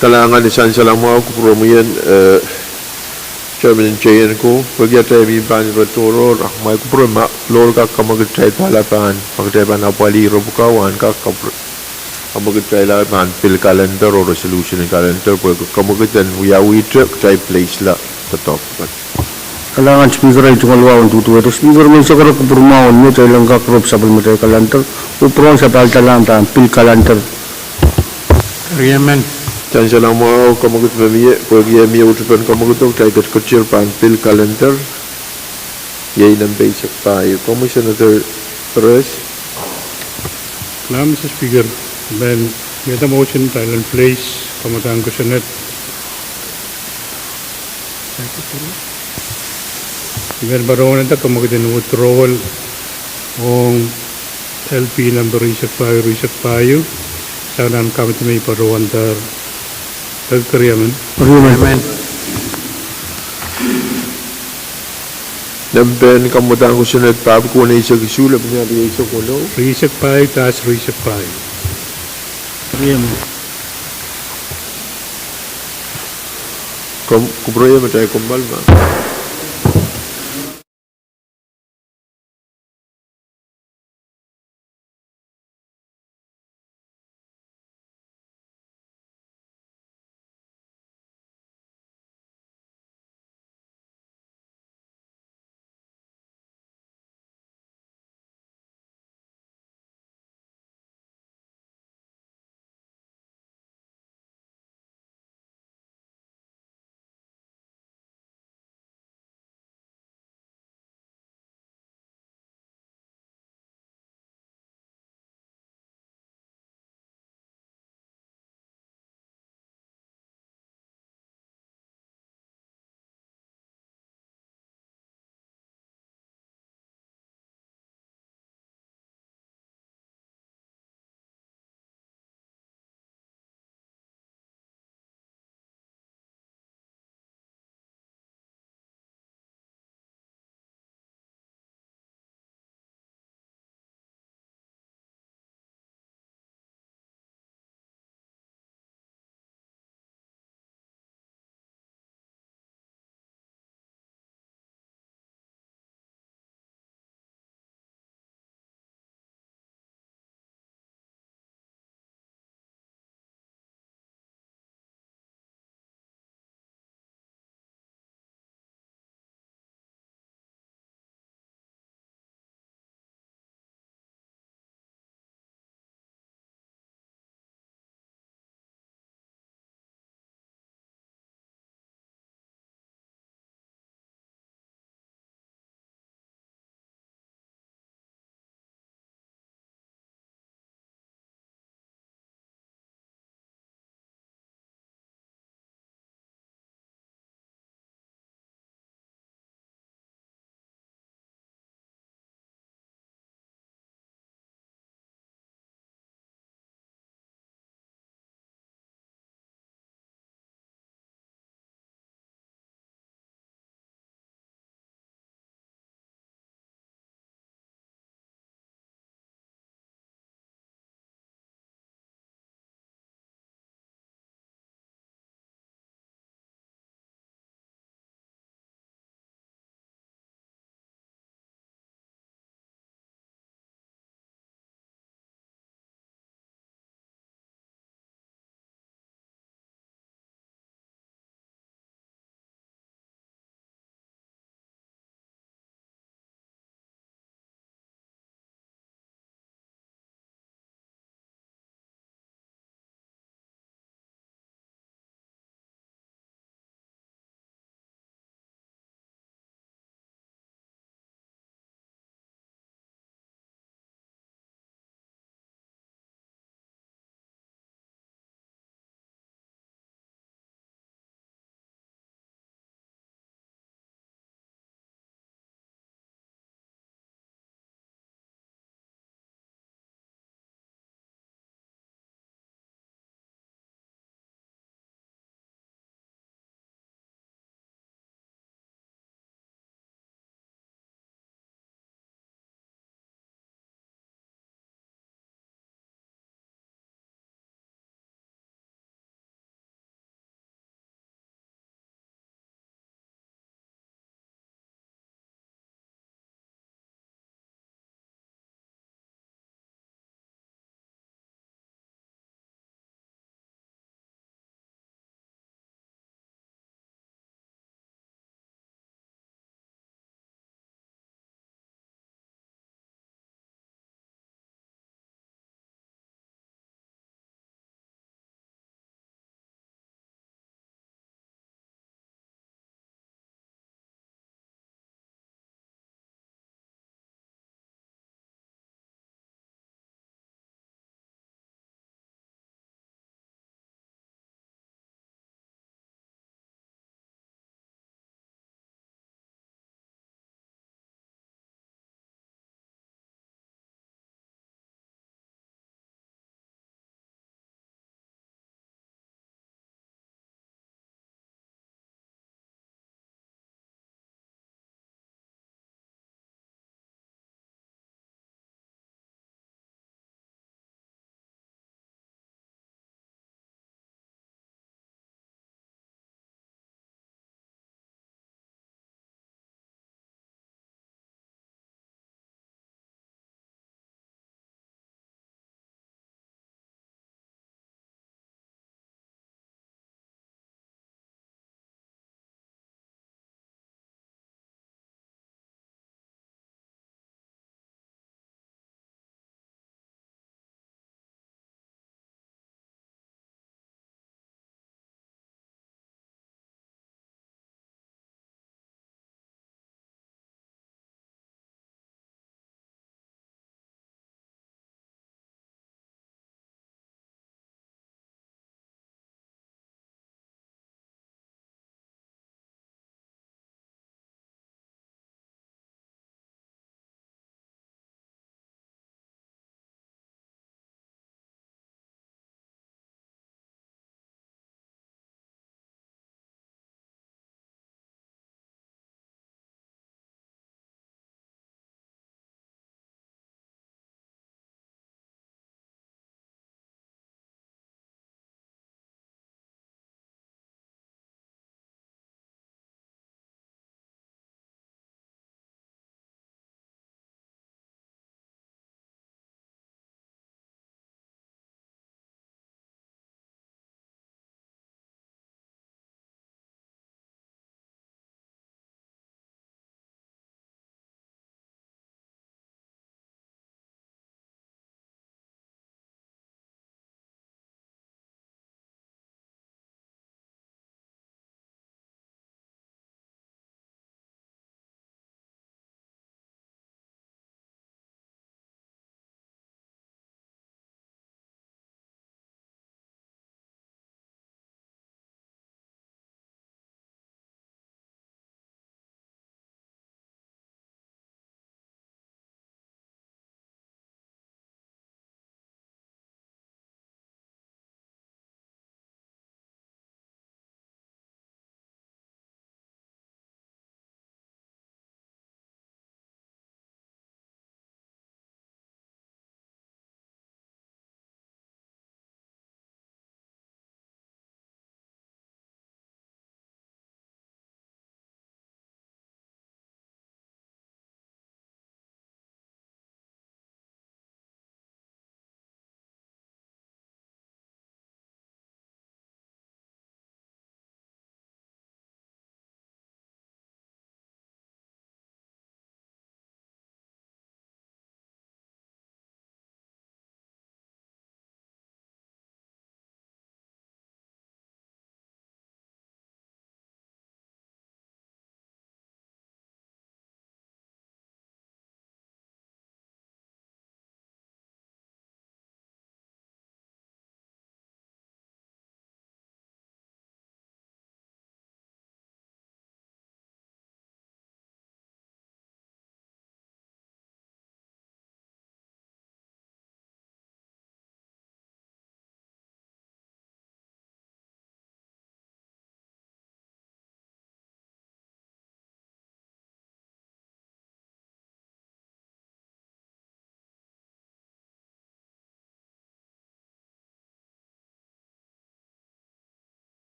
A: kalangan di san salam mga kubramayan chairman in chair ko pagyatay biban retoro may kubrama lor ka kamagtay talapan pagtay ban apali robukawan ka kamagtay laban pil calendar o resolution in calendar kamagtan wiyawi trip try place la tatop
D: kalangan speaker ay tungal wa tutuwa ta speaker man sa korok burmaon niya taylang kakrop sabul matay kalantar upron sa paltalan ta pil kalantar
B: Riyaman
A: Chan salam mo kamagut mamiye pagi mi utupan kamagut tay kat kecil pan pil calendar yay nam basic pa commissioner Torres
B: na Mr. Speaker ben meta motion Thailand place kamadaan ko sa net iman barawan ito kamagitan withdrawal ong LP number risak payo sa nan kamit may barawan tar Kariyaman.
A: nampen kamutan ko sunod pa ko na isa gisulap niya di isa ko no
B: Risak payo, taas risak payo.
E: Kariyaman.
A: kubraya matay kumbal ma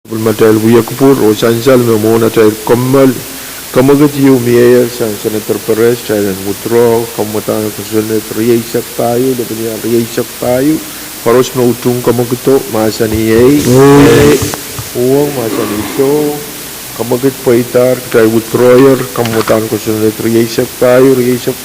A: Bulmatel Wiyakpur o Sansal Memona Tail Kamal Kamagat you Mayor Senator Perez Tail and withdraw Kamatan Kusunet Riyasak tayo Labinia Riyasak tayo Paros Mautung Kamagito Masani Uwang Masani So Kamagit Paitar Tayo withdrawer Kamatan Kusunet Riyasak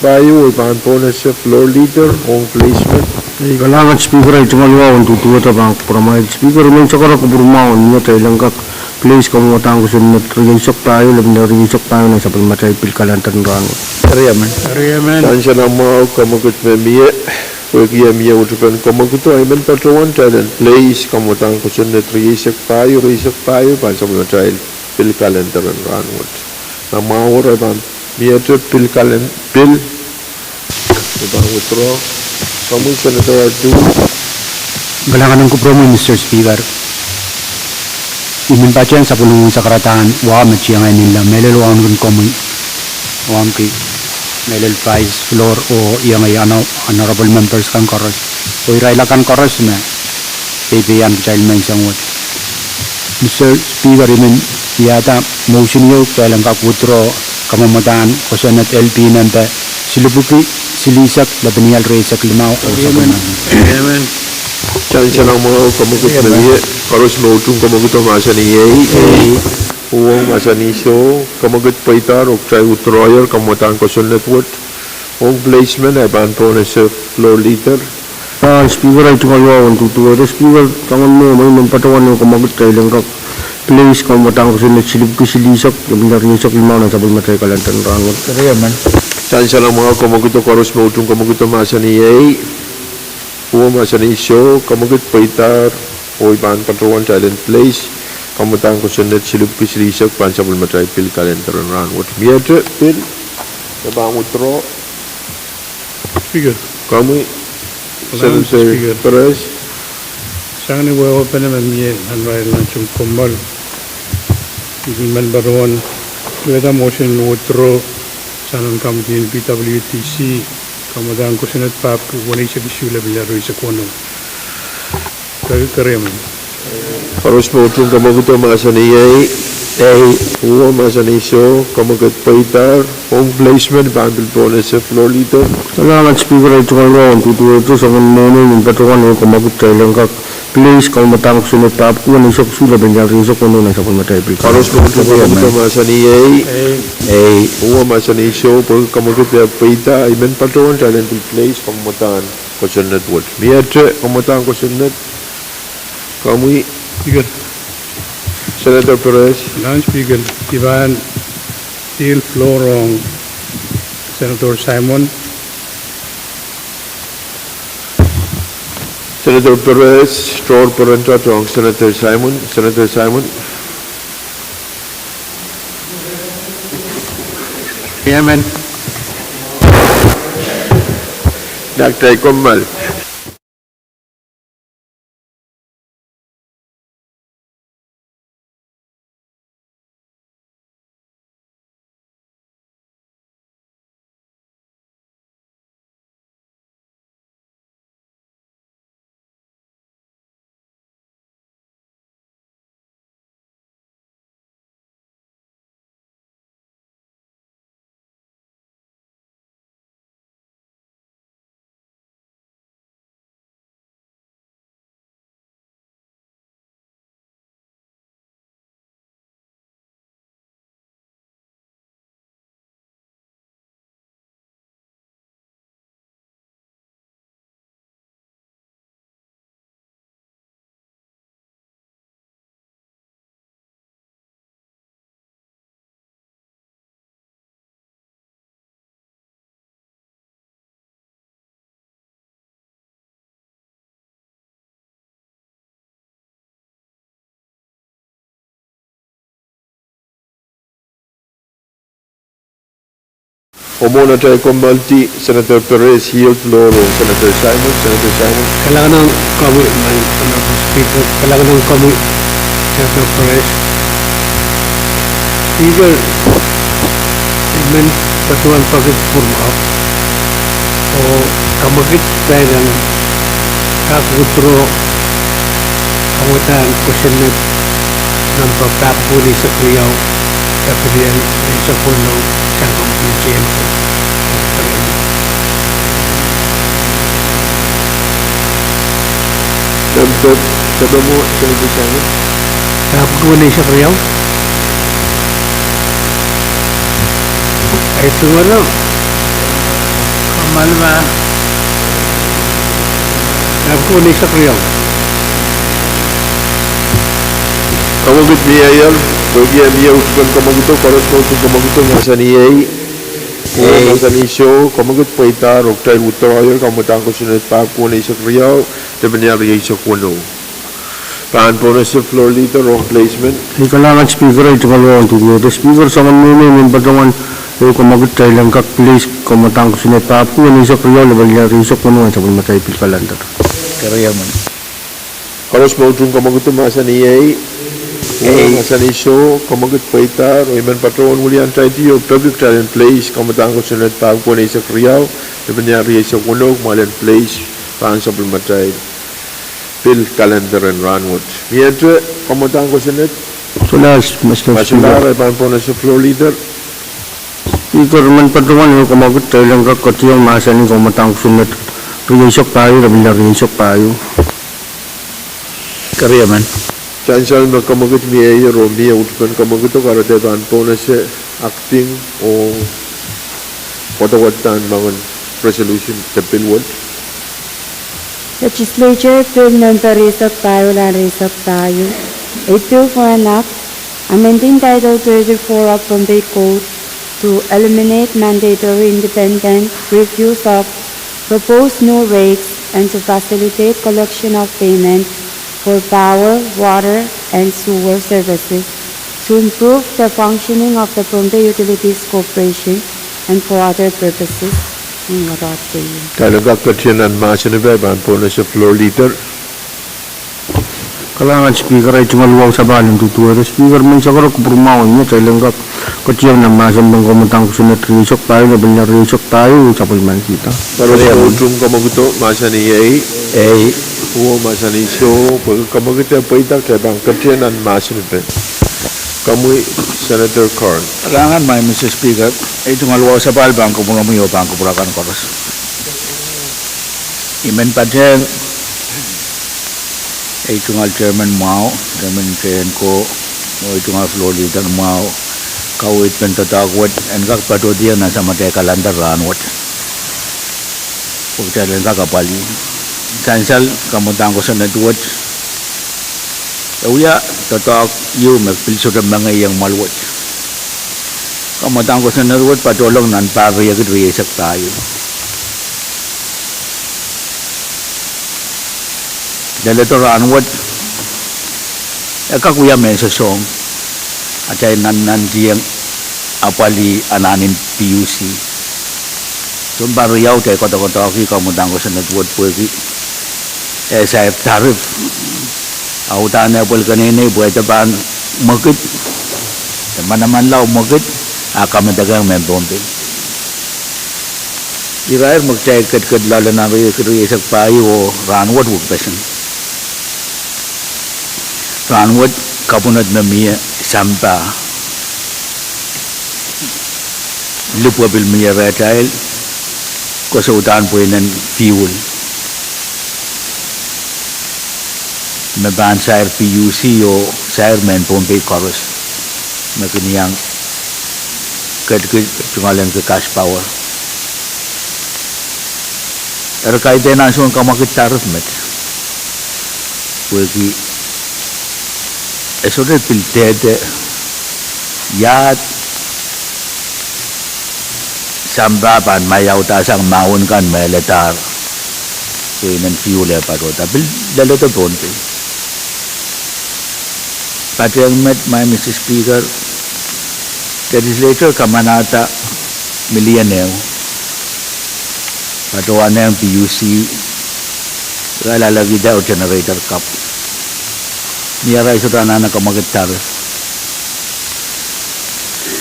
A: tayo Iban Ponas Floor Leader Ong Placement
D: Kailangan speaker ay tumaliwa ang tutuwa tabang pramay speaker men sakara ko burmaon niya tayo lang kak please kamu matang ko sunod riyasak tayo labing na riyasak tayo na sa pagmatay pilkalantan rano
B: Ariyaman.
A: Sansya nama Kamagut Memie Pagi Mia utupan Kamagut ay men patrawan tayo please Kamatan Kusunet riyasak tayo Pansa mga tayo pilkalantan rano Nama orang ban Mia tu pilkalantan Ibang withdraw Kamu Senator Ardu
H: Galangan ng kupromo, Mr. Speaker. Imin pa siya sa pulungan sa karatahan, wam at siya ngayon nila, melel wam kung komoy, wam ki, melel vice floor o iya ngay honorable members kang koros. O iraila kang koros na, PPM child may isang wad. Mr. Speaker, imin yata motion yo, kaya lang kakutro, kamamataan, ko siya nat LP nante, silubuki, silisak, labaniyal resak limaw, o sa
B: Ariyaman.
A: Sansya nama Kamagut Memie Karos Mautung Kamagut Masani Uwang Masani So Kamagut Paitar Oktay Utroyer Kamatan Kusunet Wood Ong Placement Iban Ponas Floor Leader
D: speaker ay tumaliwa ang tutuwa speaker tangan mo may mampatawan yung kamagot tayo lang kak please kamu matang ko sunod silib ko silisak labing na riyasak limaw na sa pagmatay kalantan rano
A: Sansya nama Kamagut Karos Mautung Kamagut Masani Uwang Masani So Kamagut Paitar o Iban Patrawan Talent Place Kamatan Kusunet Silub Pislisak Pansabul Matay Pil Kalender Ranwat Miatre Pil Ibang Utro
B: Speaker.
A: Kami
B: Salamat,
A: Senator
B: Speaker.
A: Perez
B: Sangat ni bawa pa naman niya hanwain langsung kumbal. Iman baruan. Kita motion withdraw sanang kamtin PWTC. Kamadaan ko sinat papu wala siya issue labi na sa kuno. Kariyaman.
A: Paros Mautung Kamagut Masani Uwang Masani So Kamagut Paitar Home Placement Bandel Bonus Floor Leader
D: kailangan speaker ay tumaliwa ang tutuwa ito sa mga yung patrawan yung kamagot tayo lang kak please kamu matang ko sunod tap ko ang isok sula banyal riyasak kuno na sa pagmatay
A: Paros
D: pilkalantan
A: Mautung Kamagut Masani Uwang Masani So Kamagut Paitar Iman Patrawan Talent Place Kamatan Kusunet Wood Miatre Kamatan Kusunet Kami
B: Speaker.
A: Senator Perez
B: Lunch Speaker. Iban Steel Floor wrong. Senator Simon.
A: Senator Perez Store Parenta Tong Senator Simon
B: Ariyaman.
A: Dr. Kamal Umuna tayo kumalti, Senator Perez, Hill Floro, Senator Simon.
B: Kailangan ng kamoy, Honorable Speaker. Kailangan ng kamoy, Senator Perez. Speaker, iman patuan pag-forma o kamagit tayo ng kakutro kamutan kusinit ng pagpapuli sa kuyaw kapilian sa puno sa kompensyen ko.
A: Dapat sabi mo sa negosyo.
B: Pagpuli sa kuyaw ay siguro kamalma pagpuli sa kuyaw.
A: Kamagit niya yan, bagi niya usukan kamagito, karos mo usukan kamagito, masa niya masa ni show, kamagit pa ita, roktay utang ayer, kamutang ko sinunod pa ako na isa kriyaw, diba niya riya isa kuno. Paan po na sa floor dito, wrong placement.
D: Kailangan speaker ay tungalawang tuloy. The speaker sa kanino yung batangan ay kumagot tayo lang kak place kumatang ko sinay papu ano isa kriyaw labal niya risok kuno sa pun matay pilkalandar.
E: Kaya man.
A: Karos mo usukan kamagito, masa niya masa ni show, kamagot pa ita, o iman patron ulian tayo diyo, public talent place, kamutang ko sinunod pa ako na isa kriyaw, diba niya riya isa kuno, malan place, paan sa pulmatay. Bill Calendar and Ranwood. Miyadre, kamutang ko sinunod,
D: So last, Mr. Speaker.
A: masulara, paan po na sa floor leader.
D: Speaker man patungan yung kumagot tayo lang kak katiyang masa ni kumatang ko sunod. Risok tayo, labal niya risok tayo.
E: Kaya man.
A: Chansal na kamagot miya o miya utukan kamagot o karate paan po na siya acting o watawatan mga resolution sa Pilwad.
C: Legislature Bill Number Risok Tayo lan Risok Tayo. A bill for an act amending Title 34 of Bombay Code to eliminate mandatory independent reviews of proposed new rates and to facilitate collection of payment for power, water, and sewer services to improve the functioning of the Bombay Utilities Corporation and for other purposes.
A: Talaga katiyanan masa na ba, paan po na sa floor leader.
D: Kailangan speaker ay tungalawang sa balang tutuwa. The speaker man sa karok prumawan niya tayo lang kak katiyang na masang bang kumatang ko sunod risok tayo, labal niya risok tayo sa pulman kita.
A: Karos mo utukan kamagot o, masa niya huwa masa ni show, kamagot na pa ita, kaya bang katiyanan masa na ba. Kamuy, Senator Carn.
E: Kailangan may Mr. Speaker, ay tungalawa sa palbang kumunamuyo pa ang kupurakan koros. Imen pa dyan, ay tungal Chairman Mao, Chairman Chairman ko, o ay tungal floor leader Mao, kawit pentatagwat, and kakpatodiyan na sa matay kalandar ranwat. Pagkailan kakapali. Sansal, kamutang ko sa netwat, Uya, tatak yu magpilso ng mga iyang malwat. Kamatang ko sa narwat, patulong nan pagayagid riyasak tayo. Dalato ranwat, kakuya may sa song, at ay nan diyang apali ananin PUC. So, bariyaw tayo kotak-kotaki, kamatang ko sa narwat po, SIF tariff. Autan na pol kanina buhay tapan magit naman law magit kamadagang may bombe irair magchay kat lalo na riya sa payo o ranwat wugpasan ranwat kapunad na miya sampa lupwa bil miya retail ko sa utan po yun fuel Maban sa PUC o sa Airman Bombay Chorus na kaniyang tungalan ke cash power. Pero kahit din ang suwang kamakit tarif met. Pwede eso de piltete yat sambapan mayaw tasang maun kan meletar. Pwede ng fuel e parota. Dalo to Bombay. Pati ang met may Mr. Speaker, legislature kamanata milyaneo, patuwa na yung PUC, lalagay daw generator cup. Niyara iso na nakamagitar.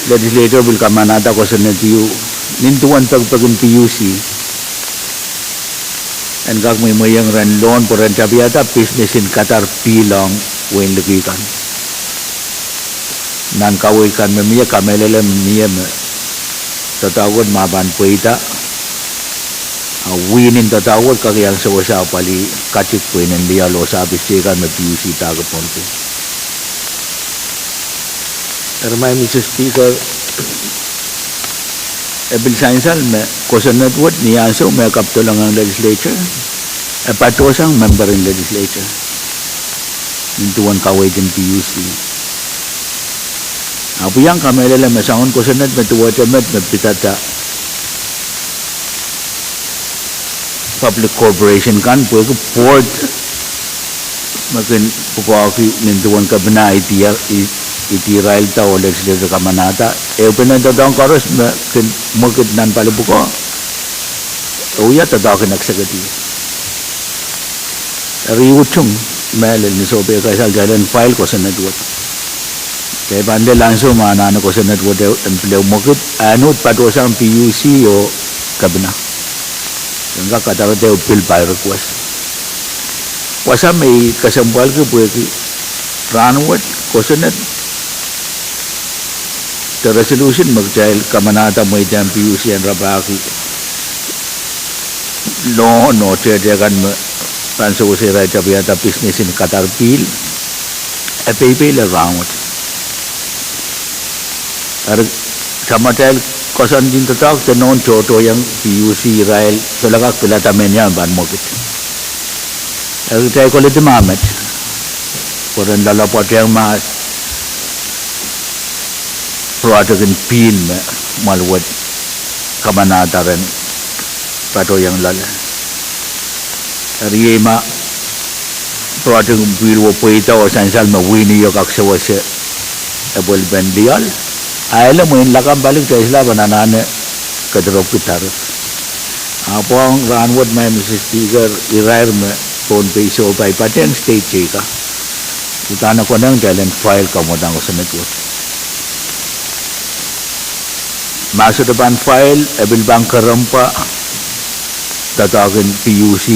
E: Legislature will kamanata ko sa NTU, nintuan pagpagin PUC, and kag may mayang ran loan po rin sabi yata, business in Qatar, pilang, wain lugikan. nan kawai kan memia kamelele memia me tatawad maban puita winin tatawad kakiyang sa pali kachik puinen dia lo sa apistikan me PUC tagaponte. Ermay Mr. Speaker, ebil sainsal me kosanat wot ni anso me kaptulang ang legislature patosang member in legislature nintuan kaway din PUC apo yang kamelala masangon kosanat me tuwa chamet me pitata public corporation kan po ko port makin pupaki nintuan kabna itirail ta o legislature kamanata penan tatang karos kin mukit nan palibuko uya tatakin nagsagati riuchung melel ni sobe kaisal jalan file ko sa network kaya bande langsung mana ko sa network empleo mukit anut padosang PUC o kabina hingga kata bill by request wasa may kasambal ke pwede ranwat ko sa net the resolution magjail kamanata mo itang PUC ang rabaki no tiyagan mo panso ko siya jabiyata business in Qatar Pil paypay around samadel kosan din tatak the non choto yang PUC Israel solagak pilata menya ban mokit tayo ko liti mamet koran lalapot yang mas proadagan pin malwat kamanata rin pato yang lala riyema proadagan pin wo puita o sansal mawini yok aksawa se ebol bendial ayala mo yung lakang balik sa isla bananane kadrop kitar apo ang ranwad may Mr. Speaker irair me phone pay so by paten state cheka utana ko nang talent file kamodang ko sa network masuk depan file ebil bang kerempa tatagin PUC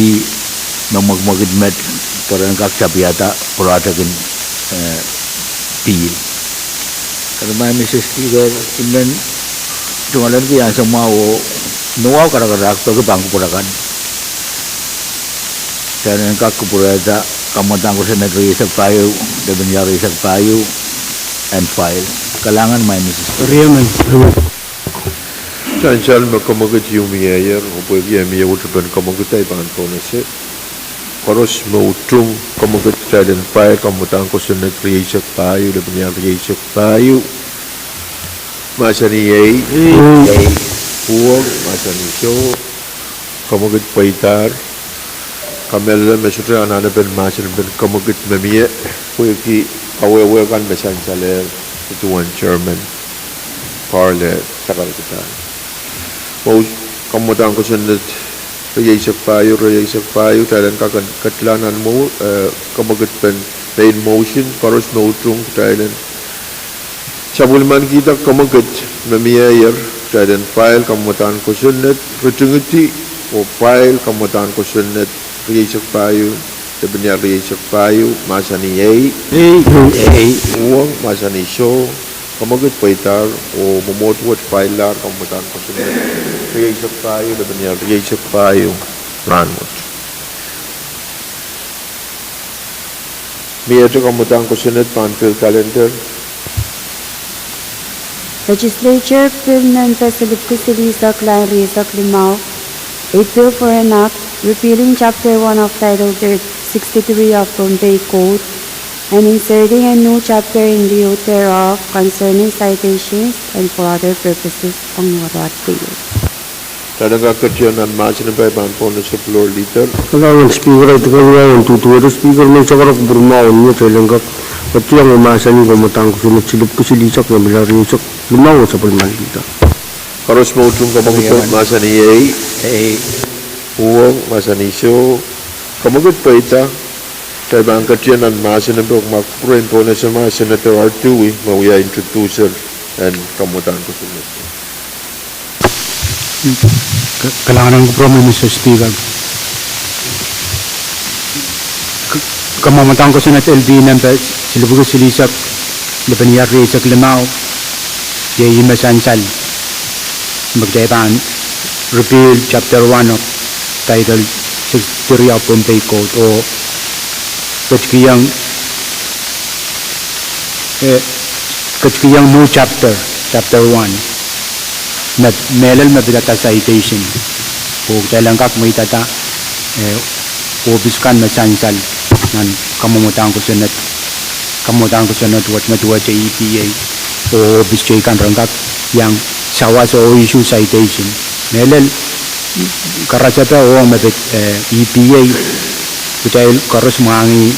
E: memagmagid met parang kaksapiata proadagan pil karena Mr. Speaker imen cuma lagi yang semua nuaw kadang-kadang to ke bangku purakan dan engkau kupurada kamotang ko sa negeri sa payo debenyari sa payo and file kalangan may Mr. Speaker
A: Chansal makamakit yung miyayer, o pwede yung miyaw utupan kamakit ay pangampona siya. Karos mautung kamakit tayo fire, kamutang ko sa nag-create tayo, laban niya create tayo. Masa ni Yay, huwag, masa ni Show, kamakit paitar, kamela mesutra ananapan masa naman kamakit mamiya, pwede kawewe kan mesansaler, ituan chairman, parle, takal kita. Mau kamutang ko sa rayaisak payo, talan katlanan mo, kamagat pen, main motion, karos mautung, talan. Sabulman kita kamagat, mamiyayar, talan file, kamutang ko sa rajungiti, o file, kamutang ko sa rayaisak payo, tabinya rayaisak payo, masa ni Yay, uwang, masa ni Show, kamagat paitar, o mamotwat file lar, kamutang ko sa rayaisak payo, tabinya rayaisak payo, ranwat. May ito kamutang ko sa panfil calendar,
C: Legislature Bill Nanta Silipkusilisak Lang Risak Limau, a bill for an act repealing Chapter 1 of Title 63 of Bombay Code and inserting a new chapter in lieu thereof concerning citations and for other purposes ang warat bill.
A: talaga katyanan masin pa panpon sa floor leader.
D: Kailangan speaker ito kaya yung tutuwa speaker may sakara ko burmaon niya kailangan pati ang umasa niyo gamatang ko sunod silip ko silisak na milarisak lumawa sa palman kita.
A: Karos mo utong kamagutot masa ni Yay, uwang masa ni Show, kamagut pa ita, kaya ba ang katyanan masin pa kung makapurain po na sa mga Senator Artui, mawaya introducer and kamutan ko sunod.
B: Kailangan ko promo Mr. Speaker. Kamamatang ko sa LB number, sila po silisak,
H: Lebaniyar Rizak Limao, Ye Masansal, Magdayban, repeal Chapter 1 of Title 63 of Pompey Code o Kachkiyang new chapter, Chapter 1, na melal mabidata citation. O kailang kak may tata obiskan masansal nan kamumutang ko sunat wat matuwa sa EPA o obiskan kan rangkak yang sawas o issue citation melal karasata o mabit EPA kutay karos mangi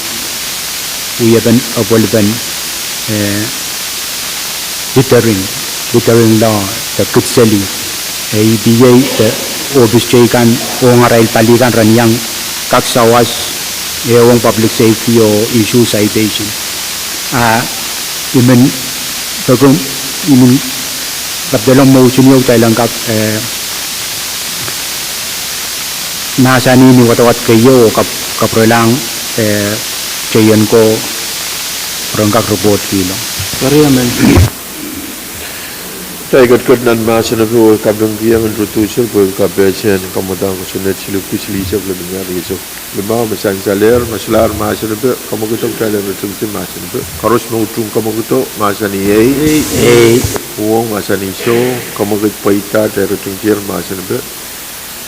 H: uyaban apolban deterring law the kutseli EPA the obiskan kan o ngaral palikan ranyang kak sawas ewang public safety o issue citation imen bagong imen kapdalang motion yung taylang kap nasani ni watawat kayo kaprolang chayan ko rangkak report kilo kariyaman
A: Taigat kat nan masa na po kablang kiyang introducer po kabesyan kamutang ko sunat siluk pislisok lebihnya besok lemah masan saler maslar masa na po kamugutok tayo na tumtim masa na po karos mautung kamugutok masa ni uang masa ni so kamugut paita tayo tumtir masa na po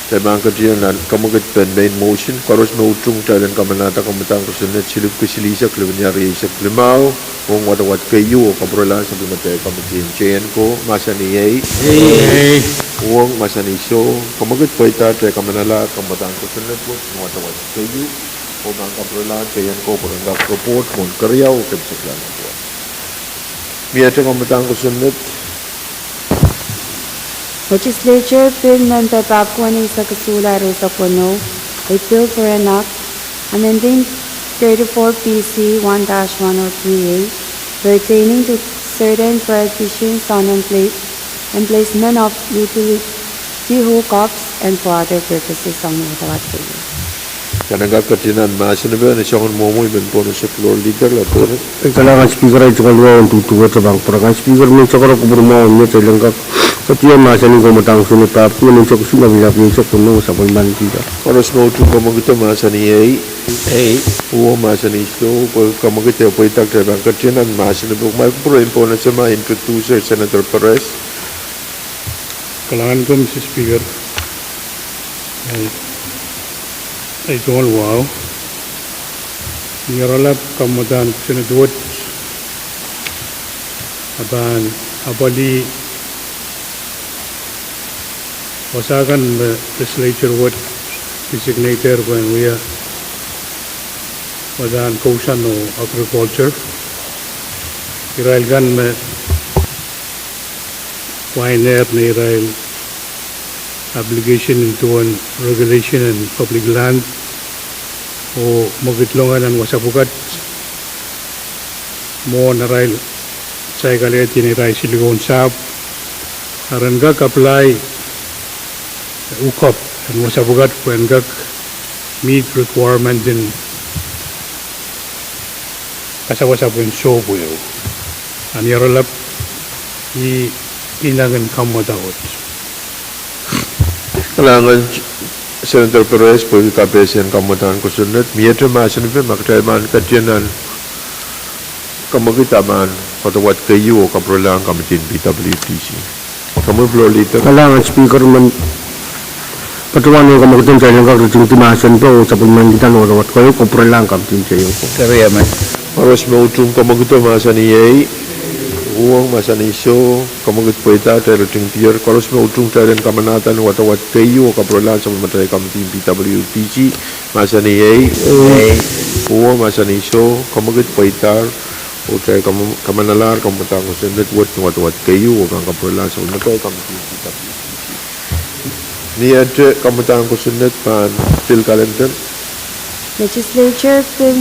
A: tayo bangkat diyan nan kamugut pen main motion karos mautung tayo dan kamanata kamutang ko sunat siluk pislisok lebihnya besok lemah kung watawat kayo kabrola sa bimatay kamatin chain ko masa ni uang masa ni so kamagat pa ita tayo kamanala kamatang ko sunod po watawat kayo kung ang kabrola chain ko parang report mon karyaw kabisaklan po miyata kamatang ko sunod
C: Legislature Bill Number Papua sa Kasula Reza Pono, a bill for an act amending 34 PC 1-1038 pertaining to certain prohibitions on emplacement of utility hookups and for other purposes ang matawat kayo.
A: Kanangap katinan masa na ba na siya kung momoy ben po na sa floor leader la po
D: kailangan speaker ay tsaka luwa ang tutuwa sa bang parakan speaker mo tsaka ko burmaon mo taylang kak katiyan masa ni kumutang sunod tapo nung tsaka sumabila pinso kuno sa pulman kita
A: karos mo ito kamagito masa ni uang masa ni so kamagito po itak tayo bang katinan masa na ba may pro po na sa mga introducer Senator Perez
B: Kailangan ko, Mr. Speaker, ay tungkol wow. Niralap kamudan sinudwot aban abali wasakan legislature what designator when we are wadan kausan o agriculture irailgan me pioneer na irail obligation into one regulation and public land o magitlongan ang wasapukat mo na rail sa ikalit tiniray silikon sap aran gag apply ukop ang wasapukat when gag meet requirement din kasawasapun so po yun ang yaralap ilangan kamadawat
A: kailangan Senator Perez po ikapesian kamutan ko sunod miyata masan pa makatayman katiyanan kamagitaman patawat kayo o kaprolang kamitin PWTC kamu floor leader
D: kailangan speaker man patuwan yung kamagitan sa ilang kakriting timasan pa o sa pulman kita no rawat kayo kumpra lang kamitin sa iyo
E: Kaya man.
A: Paros mautong kamagito masan iyay uang masa ni so kamagit po ita tayo ting tier paros mautong tayo rin kamanatan watawat kayo o kaprolang sa matay kamitin PWTC masa ni iyay uang masa ni so kamagit po ita o tayo kamanalar kamatang ko sa network ng watawat kayo o kang kaprolang sa matay kamitin PWTC niya kamatang ko sa net pan Phil Calenton
C: Legislature Bill